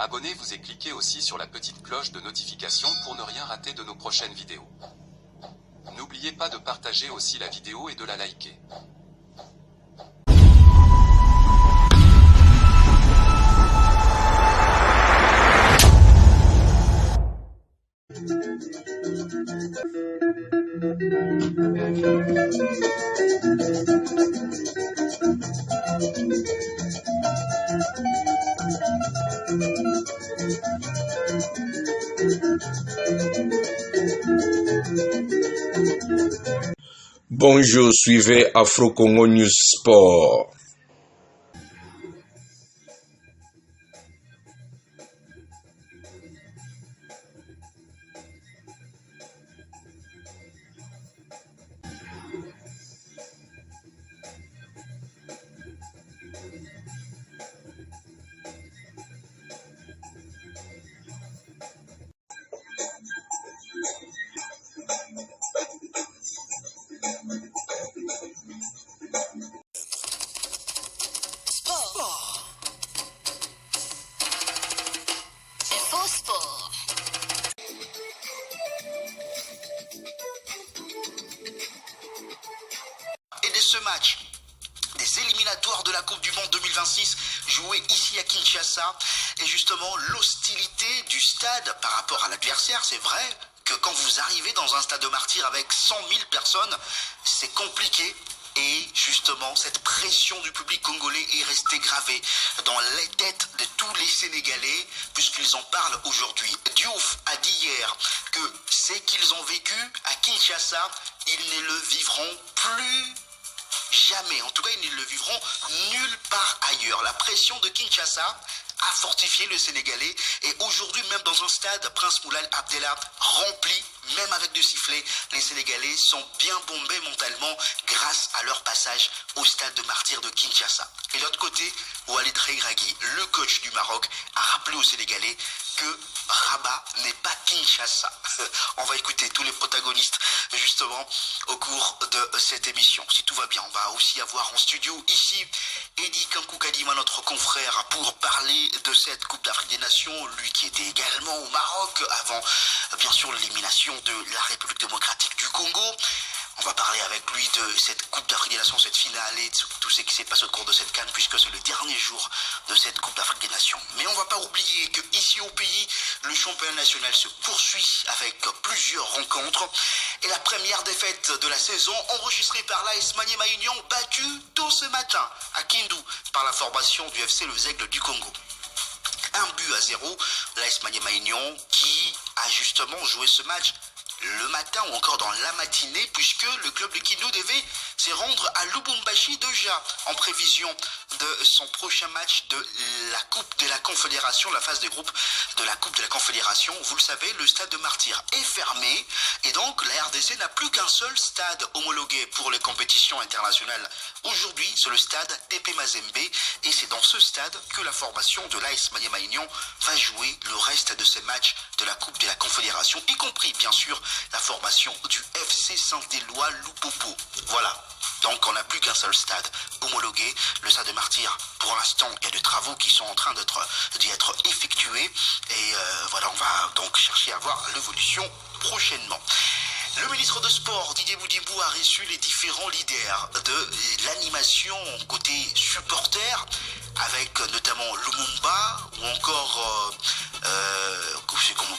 Abonnez-vous et cliquez aussi sur la petite cloche de notification pour ne rien rater de nos prochaines vidéos. N'oubliez pas de partager aussi la vidéo et de la liker. Bonjour, suivez Afro Congo News Sport. Et de ce match des éliminatoires de la Coupe du Monde 2026 joué ici à Kinshasa, et justement l'hostilité du stade par rapport à l'adversaire. C'est vrai que quand vous arrivez dans un stade de martyrs avec 100 000 personnes, c'est compliqué. Et justement, cette pression du public congolais est restée gravée dans les têtes de tous les Sénégalais, puisqu'ils en parlent aujourd'hui. Diouf a dit hier que ce qu'ils ont vécu à Kinshasa, ils ne le vivront plus jamais. En tout cas, ils ne le vivront nulle part ailleurs. La pression de Kinshasa a fortifié le Sénégalais, et aujourd'hui, même dans un stade Prince Moulay Abdellah rempli, même avec du sifflet, les Sénégalais sont bien bombés mentalement grâce à leur passage au stade de martyrs de Kinshasa. Et de l'autre côté, Walid Regragui, le coach du Maroc, a rappelé aux Sénégalais que Rabat n'est pas Kinshasa. On va écouter tous les protagonistes justement au cours de cette émission. Si tout va bien, on va aussi avoir en studio ici Eddie Kankou Kadima, notre confrère, pour parler de cette Coupe d'Afrique des Nations, lui qui était également au Maroc avant bien sûr l'élimination de la République démocratique du Congo. On va parler avec lui de cette Coupe d'Afrique des Nations, cette finale et de tout ce qui s'est passé au cours de cette CAN, puisque c'est le dernier jour de cette Coupe d'Afrique des Nations. Mais on ne va pas oublier qu'ici au pays, le championnat national se poursuit avec plusieurs rencontres. Et la première défaite de la saison, enregistrée par l'AS Maniema Union, battue tôt ce matin à Kindu par la formation du FC Les Aigles du Congo. 1-0, l'AS Maniema Union qui a justement joué ce match le matin ou encore dans la matinée, puisque le club de Kindu devait se rendre à Lubumbashi déjà en prévision de son prochain match de la Coupe de la Confédération, la phase de groupe de la Coupe de la Confédération. Vous le savez, le stade de Martyrs est fermé, et donc la RDC n'a plus qu'un seul stade homologué pour les compétitions internationales. Aujourd'hui, c'est le stade TP Mazembe, et c'est dans ce stade que la formation de l'AS Maniema Union va jouer le reste de ces matchs de la Coupe de la Confédération, y compris bien sûr la formation du FC Saint-Éloi Lupopo. Voilà. Donc on n'a plus qu'un seul stade homologué, le stade de Martyrs. Pour l'instant, il y a des travaux qui sont en train d'y être effectués. Et voilà, on va donc chercher à voir l'évolution prochainement. Le ministre de Sport, Didier Boudimou, a reçu les différents leaders de l'animation côté supporter, avec notamment Lumumba, ou encore,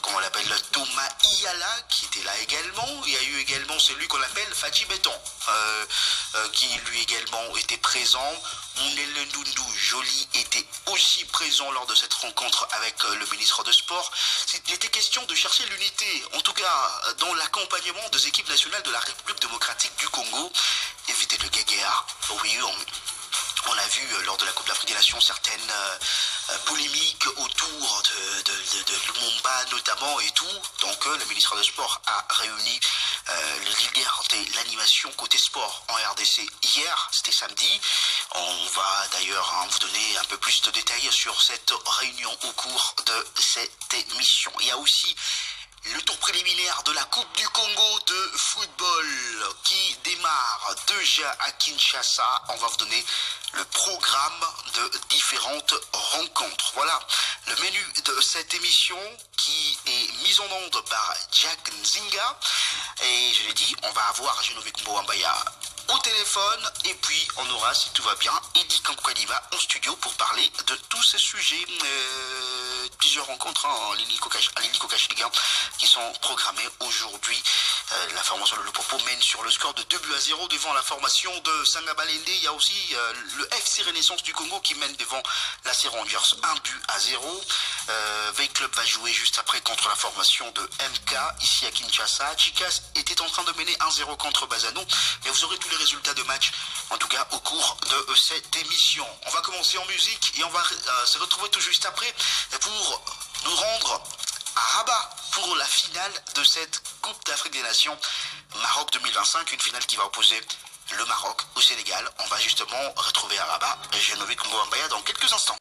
comment on l'appelle, Thomas Iyala, qui était là également. Il y a eu également celui qu'on appelle Fatih Béton, qui lui également était présent. Mounele Ndundu Joly était aussi présent lors de cette rencontre avec le ministre de Sport. Il était question de chercher l'unité, en tout cas dans l'accompagnement des équipes nationales de la République démocratique du Congo. Éviter le guéguerre. Oui, on a vu lors de la Coupe d'Afrique des Nations certaines polémiques autour de Lumumba notamment et tout. Donc le ministre de Sport a réuni les leaders de l'animation côté sport en RDC hier, c'était samedi. On va d'ailleurs vous donner un peu plus de détails sur cette réunion au cours de cette émission. Il y a aussi le tour préliminaire de la Coupe du Congo de football qui démarre déjà à Kinshasa. On va vous donner le programme de différentes rencontres. Voilà le menu de cette émission qui est mise en onde par Jack Nzinga. Et je l'ai dit, on va avoir Genovic Mbouambaya au téléphone et puis on aura, si tout va bien, Eddie Kankoukanima en studio pour parler de tous ces sujets. Plusieurs rencontres en Lili Kokash Ligue 1 qui sont programmées aujourd'hui. La formation de Lupopo mène sur le score de 2-0 devant la formation de Sangabalende. Il y a aussi le FC Renaissance du Congo qui mène devant la Rangers 1-0. Veil Club va jouer juste après contre la formation de MK ici à Kinshasa. Chicas était en train de mener 1-0 contre Bazano, mais vous aurez tous les résultats de match en tout cas au cours de cette émission. On va commencer en musique et on va se retrouver tout juste après pour nous rendre à Rabat pour la finale de cette Coupe d'Afrique des Nations Maroc 2025, une finale qui va opposer le Maroc au Sénégal. On va justement retrouver à Rabat Genovic Mbouambaya dans quelques instants.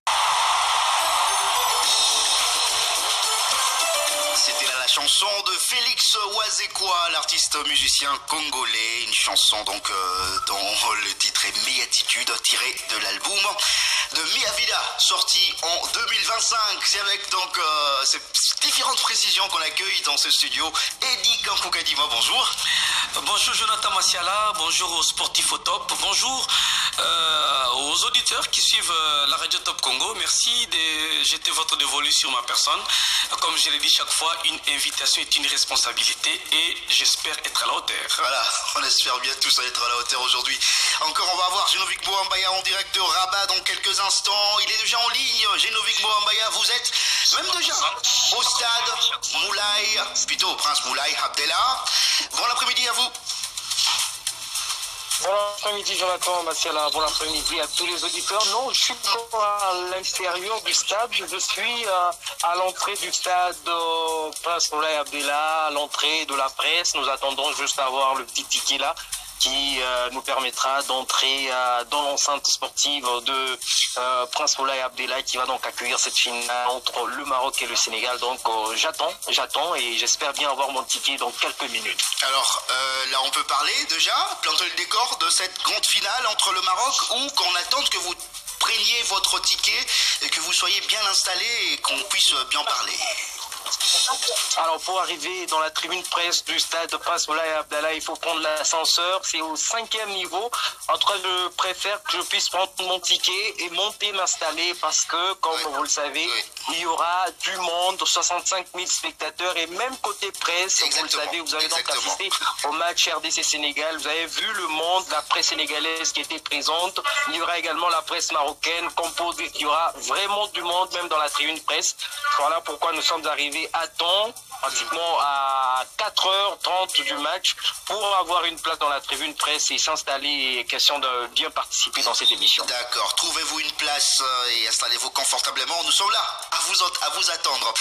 C'était là la chanson de Félix Wazekwa, l'artiste musicien congolais. Une chanson donc dont le titre est Méatitude, tiré de l'album de Mia Vida, sorti en 2025. C'est avec donc ces différentes précisions qu'on accueille dans ce studio Eddie Kankoukanima. Bonjour. Bonjour Jonathan Massiala, bonjour aux sportifs au top, bonjour aux auditeurs qui suivent la radio Top Congo. Merci de jeter votre dévolu sur ma personne. Comme je l'ai dit chaque fois, une invitation est une responsabilité et j'espère être à la hauteur. Voilà, on espère bien tous être à la hauteur aujourd'hui. Encore, on va avoir Genovic Mbouambaya en direct de Rabat dans quelques instants. Il est déjà en ligne. Genovic Mbouambaya, vous êtes même déjà au stade Moulay, plutôt Prince Moulay Abdellah. Bon après-midi à vous. Bon après-midi Jonathan Massiala, bon après-midi à tous les auditeurs. Non, je suis à l'intérieur du stade, je suis à l'entrée du stade Prince Moulay Abdellah, à l'entrée de la presse. Nous attendons juste à avoir le petit ticket là qui nous permettra d'entrer dans l'enceinte sportive de Prince Moulay Abdellah qui va donc accueillir cette finale entre le Maroc et le Sénégal. Donc j'attends et j'espère bien avoir mon ticket dans quelques minutes. Alors là on peut parler déjà, planter le décor de cette grande finale entre le Maroc ou qu'on attende que vous preniez votre ticket et que vous soyez bien installé et qu'on puisse bien parler. Alors pour arriver dans la tribune presse du stade Prince Moulay Abdellah, il faut prendre l'ascenseur, c'est au 5e niveau. En tout cas, je préfère que je puisse prendre mon ticket et monter m'installer parce que, comme vous le savez, il y aura du monde, 65 000 spectateurs et même côté presse, vous le savez, vous avez donc assisté au match RDC Sénégal, vous avez vu le monde, la presse sénégalaise qui était présente, il y aura également la presse marocaine composée, il y aura vraiment du monde même dans la tribune presse. Voilà pourquoi nous sommes arrivés à temps, pratiquement à 4h30 du match, pour avoir une place dans la tribune presse et s'installer, question de bien participer dans cette émission. D'accord, trouvez-vous une place et installez-vous confortablement, nous sommes là à vous attendre.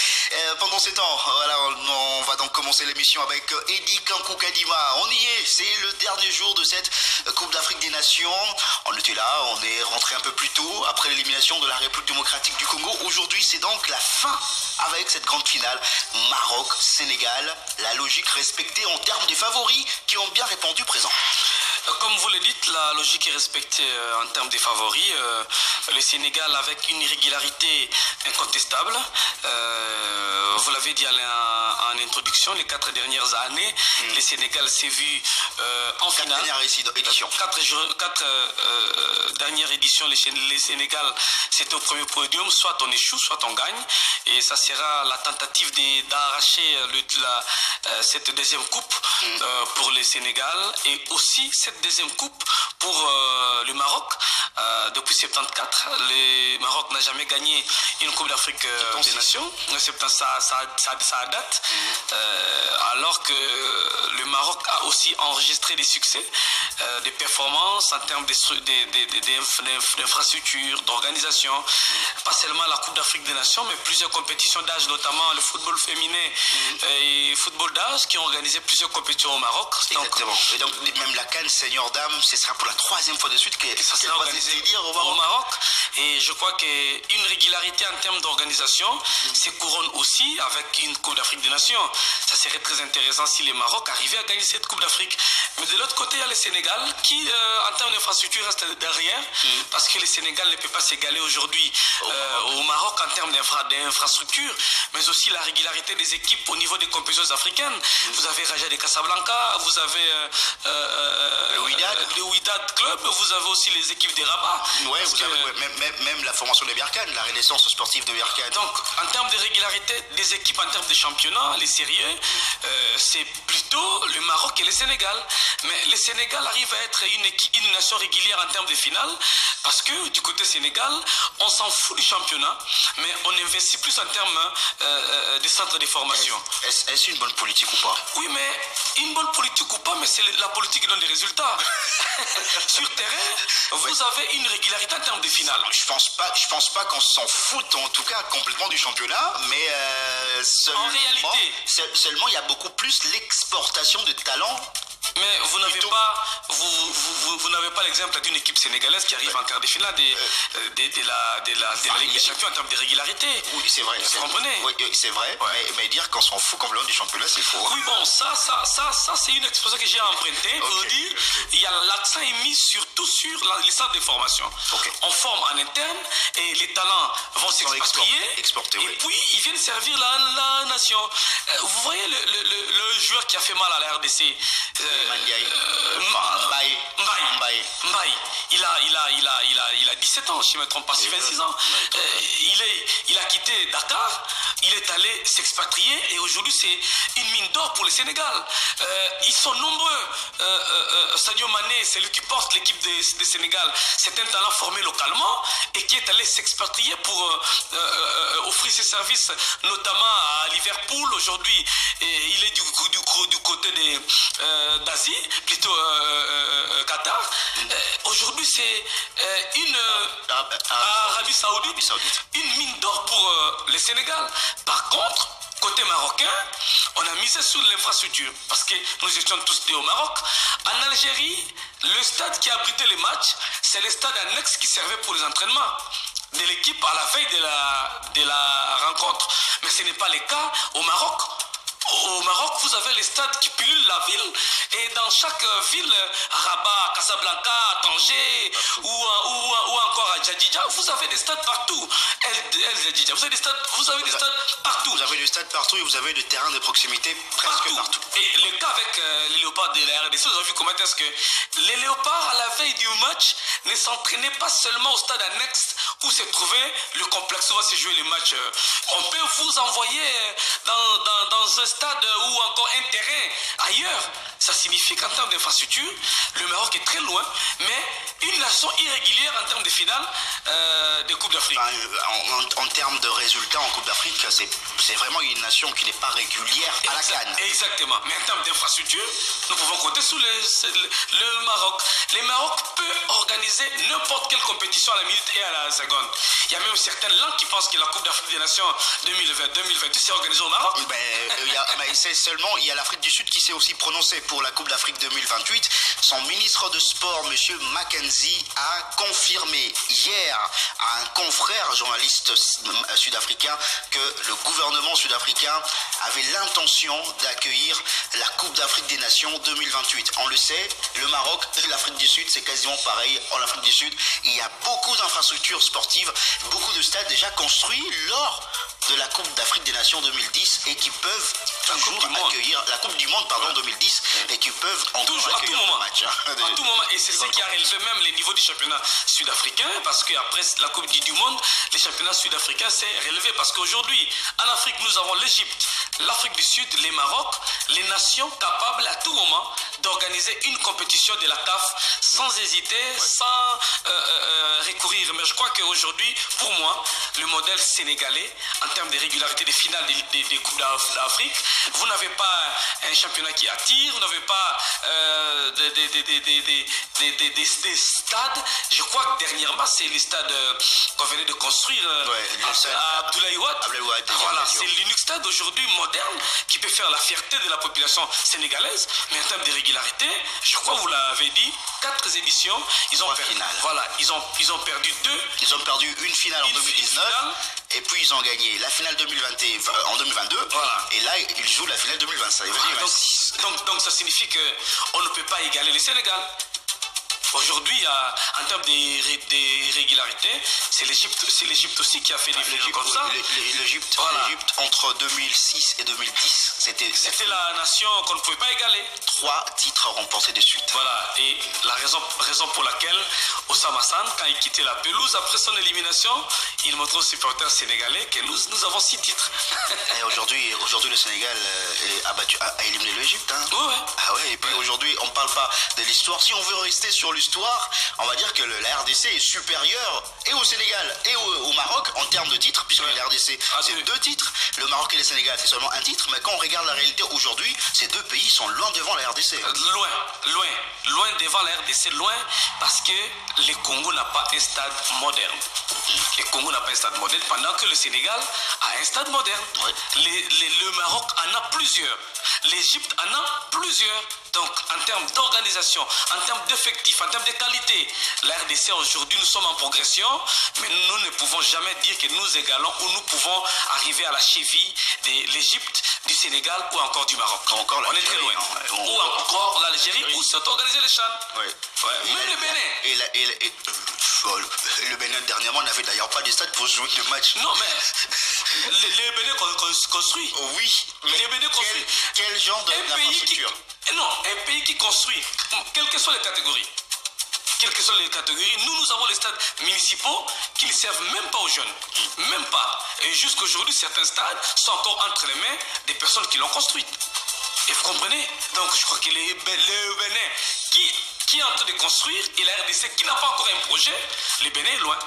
Pendant ces temps, voilà, on va donc commencer l'émission avec Eddie Kankoukanima. On y est, c'est le dernier jour de cette Coupe d'Afrique des Nations. On était là, on est rentré un peu plus tôt après l'élimination de la République démocratique du Congo. Aujourd'hui, c'est donc la fin avec cette grande finale Maroc-Sénégal. La logique respectée en termes des favoris qui ont bien répondu présent. Comme vous le dites, la logique est respectée en termes des favoris. Le Sénégal avec une régularité incontestable. Vous l'avez dit en introduction, les 4 dernières années, le Sénégal s'est vu en finale. Quatre dernières éditions, les Sénégal, c'était au premier podium. Soit on échoue, soit on gagne. Et ça sera la tentative d'arracher cette deuxième coupe pour le Sénégal et aussi cette deuxième coupe pour le Maroc. Depuis 74, le Maroc n'a jamais gagné une Coupe d'Afrique des Nations. Ça date. Alors que le Maroc a aussi enregistré des succès, des performances en termes d'infrastructures, d'organisation. Pas seulement la Coupe d'Afrique des Nations, mais plusieurs compétitions d'âge, notamment le football féminin et football d'âge, qui ont organisé plusieurs compétitions au Maroc. Exactement. Et donc même la CAN Senior Dame, ce sera pour la 3e fois de suite qu'elle sera organisée au Maroc. Et je crois qu'une régularité en termes d'organisation se couronne aussi avec une Coupe d'Afrique des Nations. ça serait très intéressant si le Maroc arrivait à gagner cette Coupe d'Afrique. Mais de l'autre côté, il y a le Sénégal qui, en termes d'infrastructure, reste derrière, parce que le Sénégal ne peut pas s'égaler aujourd'hui au Maroc en termes d'infrastructure, mais aussi la régularité des équipes au niveau des compétitions africaines. Vous avez Raja de Casablanca, vous avez le Wydad Club, vous avez aussi les équipes des Rabat. Ouais, vous avez même la formation de Berkane, la renaissance sportive de Berkane. Donc, en termes de régularité des équipes, en termes de championnat, les sérieux, c'est plutôt le Maroc et le Sénégal. Mais le Sénégal arrive à être une nation régulière en termes de finale, parce que du côté Sénégal, on s'en fout du championnat, mais on investit plus en termes des centres de formation. Est-ce une bonne politique ou pas? Oui, mais une bonne politique ou pas, mais c'est la politique qui donne des résultats. Sur terrain, vous avez une régularité en termes de finale. Je pense pas qu'on s'en foute, en tout cas, complètement du championnat, mais en réalité, seulement il y a beaucoup plus l'exportation de talents. Mais vous n'avez pas, vous n'avez pas l'exemple d'une équipe sénégalaise qui arrive en quart de finale de la Ligue des Champions en termes de régularité. Oui, c'est vrai. Vous comprenez? Oui, c'est vrai. Ouais. Mais dire qu'on s'en fout complètement du championnat, c'est faux. Oui, bon, ça c'est une expression que j'ai empruntée pour dire il y a l'accent est mis surtout sur les centres de formation. On forme en interne et les talents vont s'expatrier. Et puis ils viennent servir la nation. Vous voyez le joueur qui a fait mal à la RDC. Mbaye. Il a 17 ans, si je ne me trompe pas, c'est 26 ans. Il a quitté Dakar, il est allé s'expatrier et aujourd'hui c'est une mine d'or pour le Sénégal. Ils sont nombreux. Sadio Mané, c'est lui qui porte l'équipe de Sénégal. C'est un talent formé localement et qui est allé s'expatrier pour offrir ses services, notamment à Liverpool. Aujourd'hui, il est du côté d'Asie, plutôt Qatar. Aujourd'hui, c'est Arabie Saoudite, une mine d'or pour le Sénégal. Par contre, côté marocain, on a misé sur l'infrastructure parce que nous étions tous au Maroc. En Algérie, le stade qui abritait les matchs, c'est le stade annexe qui servait pour les entraînements de l'équipe à la veille de la rencontre. Mais ce n'est pas le cas au Maroc. Au Maroc, vous avez les stades qui pullulent la ville et dans chaque ville, Rabat, Casablanca, Tanger ou encore à Djadidja, vous avez des stades partout. Vous avez des stades partout. Vous avez des stades partout et vous avez des terrains de proximité presque partout. Et le cas avec les léopards de la RDC, vous avez vu comment est-ce que les léopards, à la veille du match, ne s'entraînaient pas seulement au stade annexe où se trouvait le complexe où va se jouer les matchs. On peut vous envoyer dans un stade ou encore un terrain ailleurs. Ça signifie qu'en termes d'infrastructure, le Maroc est très loin, mais une nation irrégulière en termes de finale des Coupes d'Afrique. En termes de résultats en Coupe d'Afrique, c'est vraiment une nation qui n'est pas régulière à la CAN. Exactement. Mais en termes d'infrastructure, nous pouvons compter sur le Maroc. Le Maroc peut organiser n'importe quelle compétition à la minute et à la seconde. Il y a même certaines langues qui pensent que la Coupe d'Afrique des Nations 2020-2022 s'est organisée au Maroc. Mais c'est seulement, il y a l'Afrique du Sud qui s'est aussi prononcé pour la Coupe d'Afrique 2028. Son ministre de Sport, M. Mackenzie, a confirmé hier à un confrère journaliste sud-africain que le gouvernement sud-africain avait l'intention d'accueillir la Coupe d'Afrique des Nations 2028. On le sait, le Maroc et l'Afrique du Sud, c'est quasiment pareil. En Afrique du Sud, il y a beaucoup d'infrastructures sportives, beaucoup de stades déjà construits lors de la Coupe d'Afrique des Nations 2010 et qui peuvent toujours accueillir la Coupe du Monde 2010 et qui peuvent toujours accueillir un match. À tout moment. Et c'est ce qui a relevé même les niveaux du championnat sud-africain parce qu'après la Coupe du Monde, les championnats sud-africains s'est relevé parce qu'aujourd'hui, en Afrique, nous avons l'Égypte, l'Afrique du Sud, les Maroc, les nations capables à tout moment d'organiser une compétition de la CAF sans hésiter, sans recourir. Mais je crois qu'aujourd'hui, pour moi, le modèle sénégalais, en termes de régularité des finales des Coupes d'Afrique, vous n'avez pas un championnat qui attire, vous n'avez pas des stades. Je crois que dernièrement, c'est les stades qu'on venait de construire à Abdoulaye Wade. Voilà, c'est l'unique stade aujourd'hui moderne qui peut faire la fierté de la population sénégalaise. Mais en termes de régularité, je crois que vous l'avez dit, 4 éditions, ils ont perdu. Voilà, ils ont perdu 2. Ils ont perdu une finale en 2019. et puis ils ont gagné la finale 2021, en 2022, Voilà. et là ils jouent la finale 2025. Donc ça signifie qu'on ne peut pas égaler le Sénégal. Aujourd'hui, en termes de régularité, c'est l'Égypte aussi qui a fait des finales comme ça. L'Égypte, Voilà. l'Égypte, entre 2006 et 2010, c'était C'était la nation qu'on ne pouvait pas égaler. 3 titres remportés de suite. Voilà, et la raison pour laquelle Osama San, quand il quittait la pelouse après son élimination, il montrait aux supporters sénégalais que nous avons 6 titres. Et aujourd'hui, le Sénégal a éliminé l'Égypte. Hein. Ouais. Ah ouais, et puis aujourd'hui, on ne parle pas de l'histoire. Si on veut rester sur l'histoire, on va dire que la RDC est supérieure et au Sénégal et au Maroc en termes de titres, puisque la RDC, c'est 2 titres. Le Maroc et le Sénégal, c'est seulement 1 titre. Mais quand on regarde la réalité aujourd'hui, ces 2 pays sont loin devant la RDC. Loin devant la RDC, loin, parce que le Congo n'a pas un stade moderne. Le Congo n'a pas un stade moderne, pendant que le Sénégal a un stade moderne. Ouais. Le Maroc en a plusieurs. L'Égypte en a plusieurs. Donc, en termes d'organisation, en termes d'effectifs, en termes de qualité, la RDC aujourd'hui, nous sommes en progression, mais nous ne pouvons jamais dire que nous égalons ou nous pouvons arriver à la cheville de l'Égypte, du Sénégal ou encore du Maroc. Encore on est très loin. Ou encore l'Algérie, où s'est organisé les Chad. Ouais. Même le Bénin. Le Bénin, dernièrement, n'avait d'ailleurs pas de stade pour jouer de match. Non, mais le Bénin construit. Oui, mais Le Bénin construit. quel genre d'infrastructure? Un pays qui construit, quelles que soient les catégories. Nous avons les stades municipaux qui ne servent même pas aux jeunes. Même pas. Et jusqu'aujourd'hui, certains stades sont encore entre les mains des personnes qui l'ont construit. Et vous comprenez? Donc je crois que le Bénin qui est en train de construire et la RDC qui n'a pas encore un projet, le Bénin est loin.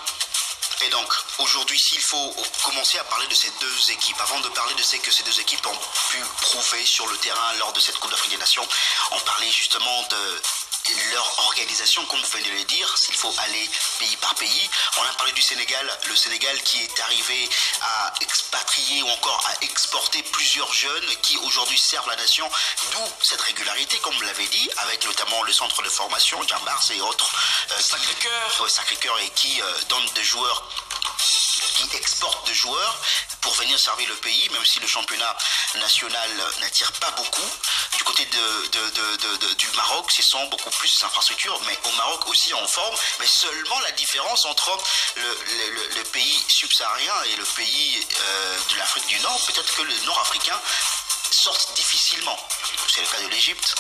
Et donc, aujourd'hui, s'il faut commencer à parler de ces 2 équipes, avant de parler de ce que ces 2 équipes ont pu prouver sur le terrain lors de cette Coupe d'Afrique des Nations, on parlait justement de leur organisation, comme vous venez de le dire, s'il faut aller pays par pays. On a parlé du Sénégal, le Sénégal qui est arrivé à expatrier ou encore à exporter plusieurs jeunes qui aujourd'hui servent la nation, d'où cette régularité, comme vous l'avez dit, avec notamment le centre de formation, Jambars et autres. Sacré-Cœur et qui donnent des joueurs, qui exportent des joueurs pour venir servir le pays, même si le championnat national n'attire pas beaucoup. Du côté du Maroc, ce sont beaucoup plus d'infrastructures, mais au Maroc aussi en forme, mais seulement la différence entre le pays subsaharien et le pays de l'Afrique du Nord, peut-être que le nord-africain sortent difficilement. C'est le cas de l'Égypte,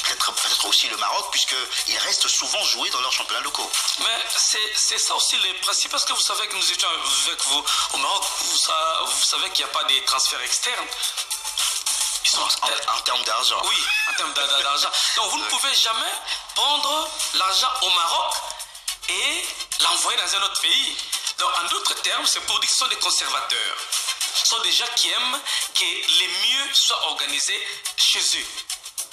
peut-être aussi le Maroc, puisqu'ils restent souvent joués dans leurs championnats locaux. Mais c'est ça aussi le principe, parce que vous savez que nous étions avec vous au Maroc, vous savez qu'il n'y a pas de transferts externes. Ils sont En termes d'argent. Oui, en termes d'argent. Donc vous ne pouvez jamais prendre l'argent au Maroc et l'envoyer dans un autre pays. Donc en d'autres termes, c'est pour dire que ce sont des conservateurs. Ce sont des gens qui aiment que les mieux soient organisés chez eux.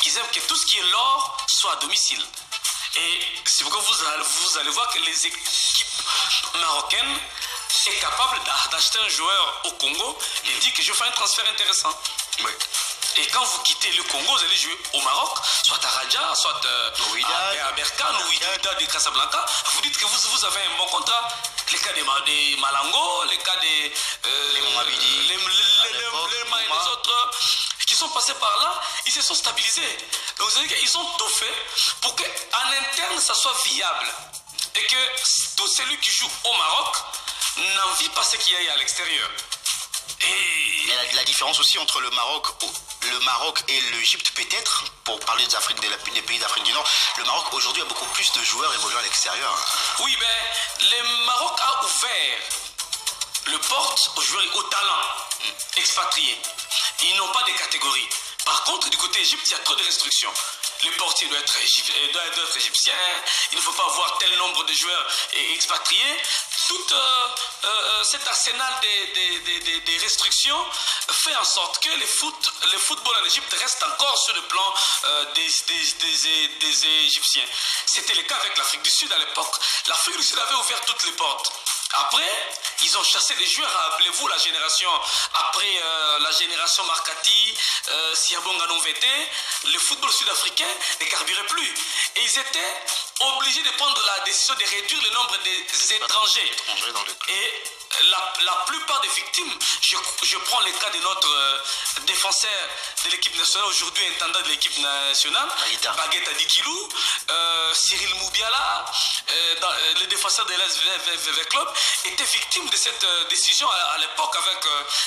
Ils aiment que tout ce qui est l'or soit à domicile. Et c'est pourquoi vous allez voir que les équipes marocaines sont capables d'acheter un joueur au Congo et dire que je fais un transfert intéressant. Oui. Et quand vous quittez le Congo, vous allez jouer au Maroc, soit à Raja, soit à Berkane ou Wydad de Casablanca. Vous dites que vous avez un bon contrat. Les cas de Malango, les cas de les Moabidi, les autres qui sont passés par là, ils se sont stabilisés. Donc c'est-à-dire qu'ils ont tout fait pour qu'en interne, ça soit viable. Et que tout celui qui joue au Maroc n'envie pas ce qu'il y a à l'extérieur. Et la différence aussi entre le Maroc et l'Égypte peut-être, pour parler des pays d'Afrique du Nord, le Maroc aujourd'hui a beaucoup plus de joueurs évoluant à l'extérieur. Oui, mais le Maroc a ouvert le porte aux joueurs au talent expatriés. Ils n'ont pas de catégorie. Par contre, du côté Égypte, il y a trop de restrictions. Le portier doit être égyptien, il ne faut pas avoir tel nombre de joueurs expatriés. Tout cet arsenal des restrictions fait en sorte que le football en Égypte reste encore sur le plan des Égyptiens. C'était le cas avec l'Afrique du Sud à l'époque. L'Afrique du Sud avait ouvert toutes les portes. Après, ils ont chassé des joueurs, rappelez-vous la génération, après la génération Marcati, Siabonga Novete, le football sud-africain ne carburait plus. Et ils étaient obligés de prendre la décision de réduire le nombre des étrangers. Et la plupart des victimes, je prends le cas de notre défenseur de l'équipe nationale, aujourd'hui intendant de l'équipe nationale, Baguette Adikilou, Cyril Moubiala, le défenseur de l'SVV Club, était victime de cette décision à l'époque avec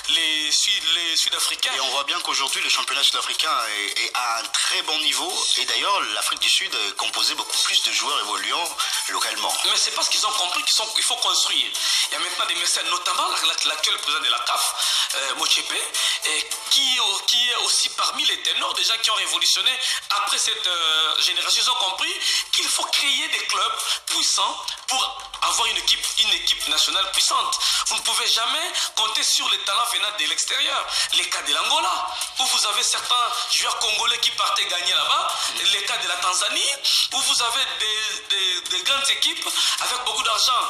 les Sud-Africains. Et on voit bien qu'aujourd'hui le championnat sud-africain est à un très bon niveau, et d'ailleurs l'Afrique du Sud est composée beaucoup plus de joueurs évoluant localement. Mais c'est parce qu'ils ont compris qu'il faut construire. Il y a maintenant des messages, notamment l'actuel président de la CAF, Mochepe, qui est aussi parmi les ténors des gens qui ont révolutionné après cette génération. Ils ont compris qu'il faut créer des clubs puissants pour avoir une équipe nationale puissante. Vous ne pouvez jamais compter sur les talents venant de l'extérieur. Les cas de l'Angola, où vous avez certains joueurs congolais qui partaient gagner là-bas, les cas de la Tanzanie, où vous avez des grandes équipes avec beaucoup d'argent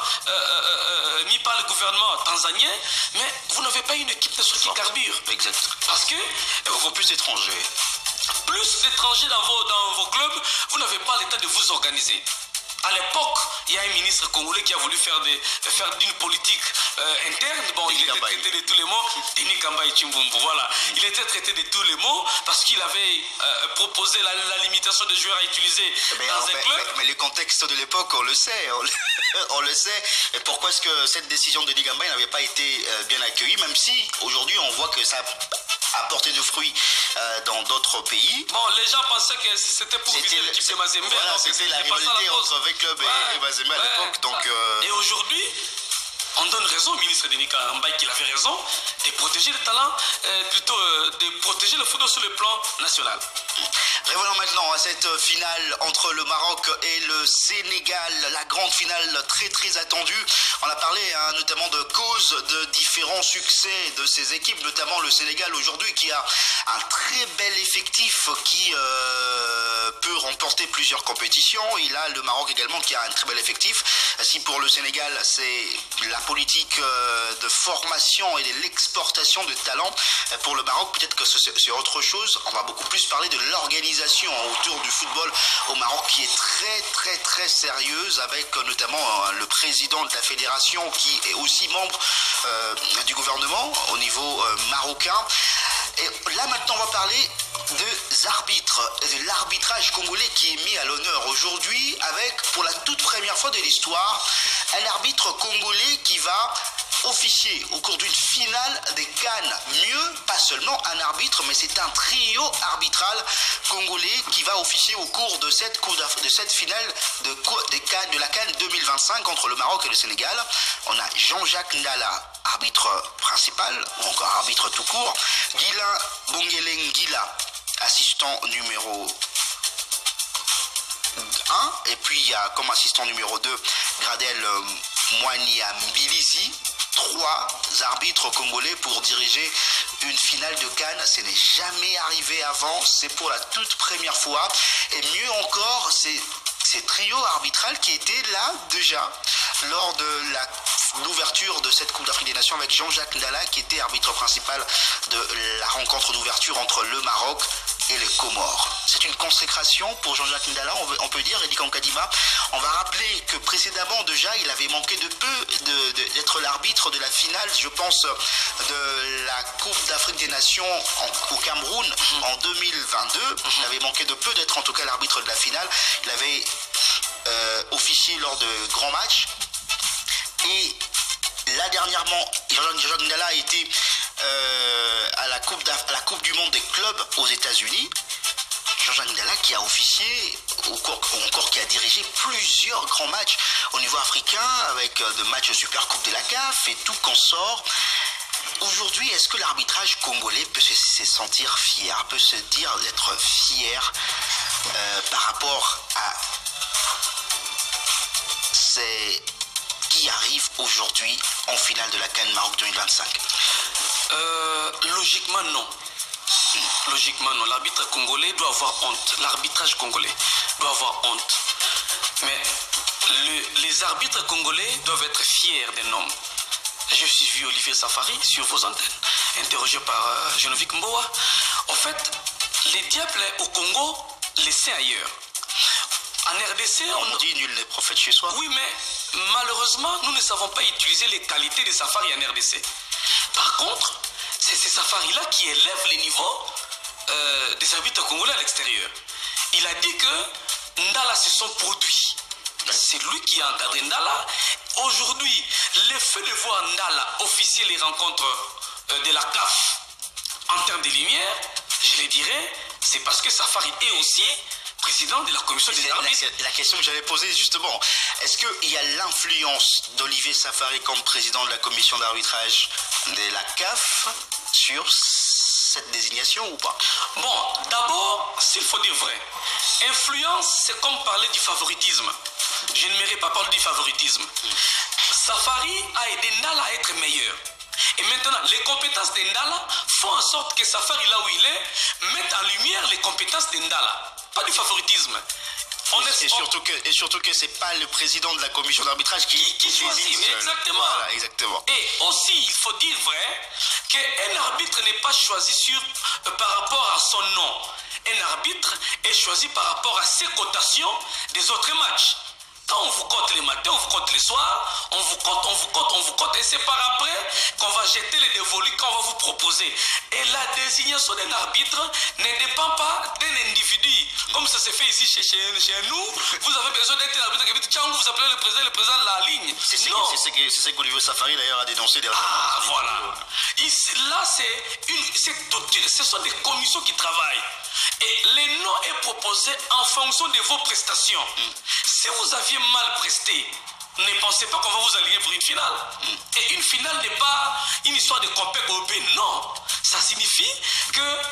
mis par le gouvernement tanzanien, mais vous n'avez pas une équipe nationale qui carbure. Exact. Parce que beaucoup plus d'étrangers. Plus d'étrangers dans vos clubs, vous n'avez pas l'état de vous organiser. À l'époque, il y a un ministre congolais qui a voulu faire d'une politique interne. Bon, il était traité de tous les mots. Denis Kambaï Chimbumbu, voilà. Il était traité de tous les mots parce qu'il avait proposé la limitation des joueurs à utiliser dans un club. Mais le contexte de l'époque, on le sait. On le sait. Et pourquoi est-ce que cette décision de Denis Kambaï n'avait pas été bien accueillie, même si aujourd'hui on voit que ça a porté de fruits dans d'autres pays. Bon, les gens pensaient que c'était pour viser l'équipe de Mazembe. Voilà, c'était la rivalité entre V-Club et Mazembe à l'époque. Donc, Et aujourd'hui, on donne raison au ministre Denis Kambaï qu'il avait raison de protéger les talents, de protéger le football sur le plan national. Revenons maintenant à cette finale entre le Maroc et le Sénégal, la grande finale très très attendue. On a parlé notamment de causes de différents succès de ces équipes, notamment le Sénégal aujourd'hui qui a un très bel effectif qui peut remporter plusieurs compétitions. Il a le Maroc également qui a un très bel effectif. Si pour le Sénégal c'est la politique de formation et de l'exportation de talents, pour le Maroc peut-être que c'est autre chose. On va beaucoup plus parler de l'organisation autour du football au Maroc qui est très très très sérieuse, avec notamment le président de la fédération qui est aussi membre du gouvernement au niveau marocain. Et là maintenant on va parler des arbitres, de l'arbitrage congolais qui est mis à l'honneur aujourd'hui avec pour la toute première fois de l'histoire un arbitre congolais qui va officier au cours d'une finale des CAN. Mieux, pas seulement un arbitre, mais c'est un trio arbitral congolais qui va officier au cours de cette finale de la CAN 2025 entre le Maroc et le Sénégal. On a Jean-Jacques Ndala, arbitre principal, ou encore arbitre tout court. Guilain Bongeleng Guila, assistant numéro 1. Et puis il y a comme assistant numéro 2 Gradel Moinia-Mbilizi. 3 arbitres congolais pour diriger une finale de CAN. Ce n'est jamais arrivé avant, c'est pour la toute première fois. Et mieux encore, c'est ces trios arbitral qui étaient là déjà lors de l'ouverture de cette Coupe d'Afrique des Nations avec Jean-Jacques Ndala qui était arbitre principal de la rencontre d'ouverture entre le Maroc et les Comores. C'est une consécration pour Jean-Jacques Ndala, on peut dire, Eddie Kankadima. On va rappeler que précédemment déjà, il avait manqué de peu d'être l'arbitre de la finale, je pense, de la Coupe d'Afrique des Nations au Cameroun en 2022. Il avait manqué de peu d'être en tout cas l'arbitre de la finale. Il avait officié lors de grands matchs. Et là dernièrement, Jean-Jacques Ndala a été à la Coupe du Monde des clubs aux États-Unis. Jean-Jacques Ndala qui a officié, ou encore qui a dirigé plusieurs grands matchs au niveau africain avec de matchs Super Coupe de la CAF et tout consort. Aujourd'hui, est-ce que l'arbitrage congolais peut se sentir fier, peut se dire d'être fier par rapport à ces qui arrivent aujourd'hui en finale de la CAN Maroc 2025? Logiquement, non. Logiquement, non. L'arbitre congolais doit avoir honte. L'arbitrage congolais doit avoir honte. Mais les arbitres congolais doivent être fiers des noms. Je suis vu Olivier Safari sur vos antennes, interrogé par Geneviève Mboa. En fait, les diables au Congo, laissés ailleurs. En RDC, on dit nul n'est prophète chez soi. Oui, mais malheureusement, nous ne savons pas utiliser les qualités des Safari en RDC. Par contre, c'est ces Safaris-là qui élèvent les niveaux des arbitres congolais à l'extérieur. Il a dit que Ndala se sont produits. C'est lui qui a encadré Ndala. Aujourd'hui, le fait de voir Ndala officier les rencontres de la CAF en termes de lumière, je le dirais, c'est parce que Safari est aussi président de la commission des arbitres. La question que j'avais posée justement, est-ce qu'il y a l'influence d'Olivier Safari comme président de la commission d'arbitrage de la CAF sur cette désignation ou pas? Bon, d'abord, s'il faut dire vrai, influence, c'est comme parler du favoritisme. Je ne mérite pas parler du favoritisme. Safari a aidé Ndala à être meilleur. Et maintenant, les compétences de Ndala font en sorte que Safari, là où il est, mette en lumière les compétences de Ndala. Pas du favoritisme. Et surtout que c'est pas le président de la commission d'arbitrage qui choisit. Exactement. Voilà, exactement. Et aussi, il faut dire vrai qu'un arbitre n'est pas choisi par rapport à son nom. Un arbitre est choisi par rapport à ses cotations des autres matchs. Quand on vous compte les matins, on vous compte les soirs, on vous compte, et c'est par après qu'on va jeter les dévolus qu'on va vous proposer. Et la désignation d'un arbitre ne dépend pas d'un individu. Comme ça se fait ici chez nous, vous avez besoin d'être un arbitre qui dit, tiens, vous appelez le président de la ligne. C'est ce qu'Olivier Safari d'ailleurs a dénoncé dernièrement. Ah, voilà. Ici, là, ce sont des commissions qui travaillent. Et le nom est proposé en fonction de vos prestations. Si vous aviez mal presté, ne pensez pas qu'on va vous aligner pour une finale. Et une finale n'est pas une histoire de compète au B. Non. Ça signifie que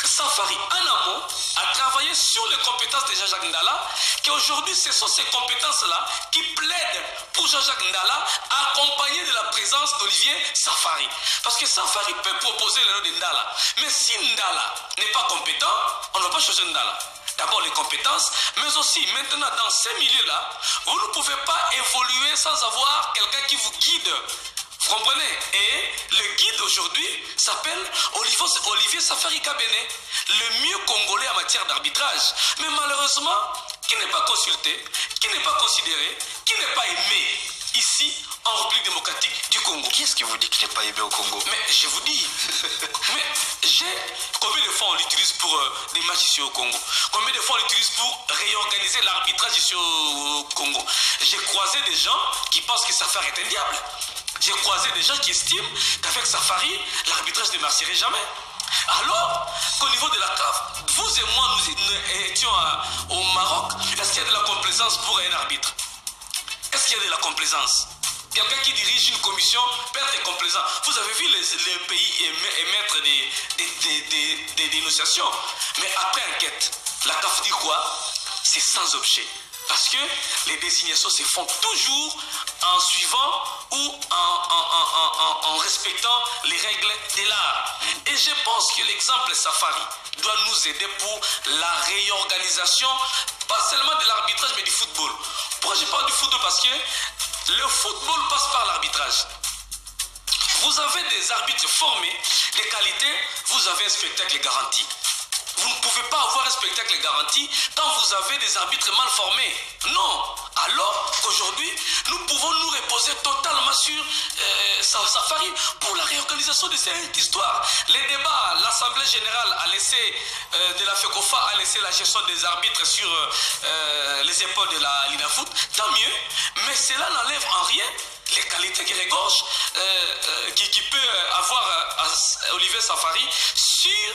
Safari, en amont, a travaillé sur les compétences de Jean-Jacques Ndala, qu'aujourd'hui, ce sont ces compétences-là qui plaident pour Jean-Jacques Ndala, accompagné de la présence d'Olivier Safari. Parce que Safari peut proposer le nom de Ndala. Mais si Ndala n'est pas compétent, on ne va pas choisir Ndala. D'abord les compétences, mais aussi maintenant dans ces milieux-là, vous ne pouvez pas évoluer sans avoir quelqu'un qui vous guide. Vous comprenez? Et le guide aujourd'hui s'appelle Olivier Safari Kabene, le mieux congolais en matière d'arbitrage. Mais malheureusement, qui n'est pas consulté, qui n'est pas considéré, qui n'est pas aimé ici en République démocratique du Congo. Qui est-ce qui vous dit qu'il n'est pas aimé au Congo? Mais je vous dis, combien de fois on l'utilise pour des matchs ici au Congo? Combien de fois on l'utilise pour réorganiser l'arbitrage ici au Congo? J'ai croisé des gens qui pensent que Safari est un diable. J'ai croisé des gens qui estiment qu'avec Safari, l'arbitrage ne marcherait jamais. Alors qu'au niveau de la CAF, vous et moi, nous étions au Maroc, est-ce qu'il y a de la complaisance pour un arbitre? Est-ce qu'il y a de la complaisance? Quelqu'un qui dirige une commission peut être complaisant. Vous avez vu les pays émettre des dénonciations. Mais après enquête, la CAF dit quoi? C'est sans objet. Parce que les désignations se font toujours en suivant ou en respectant les règles de l'art. Et je pense que l'exemple Safari doit nous aider pour la réorganisation, pas seulement de l'arbitrage, mais du football. Pourquoi je parle du football? Parce que le football passe par l'arbitrage. Vous avez des arbitres formés, des qualités, vous avez un spectacle garanti. Vous ne pouvez pas avoir un spectacle garanti quand vous avez des arbitres mal formés. Non. Alors qu'aujourd'hui, nous pouvons nous reposer totalement sur Safari pour la réorganisation de cette histoire. Les débats, l'Assemblée générale a laissé, de la FECOFA a laissé la gestion des arbitres sur les épaules de la Linafoot. Tant mieux. Mais cela n'enlève en rien les qualités qui regorgent, qui peut avoir Olivier Safari sur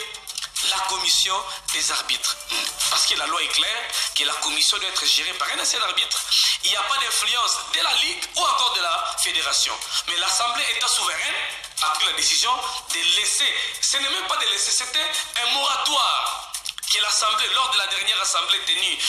la commission des arbitres. Parce que la loi est claire que la commission doit être gérée par un seul arbitre. Il n'y a pas d'influence de la Ligue ou encore de la fédération. Mais l'Assemblée étant souveraine a pris la décision de laisser, ce n'est même pas de laisser, c'était un moratoire que l'Assemblée, lors de la dernière Assemblée tenue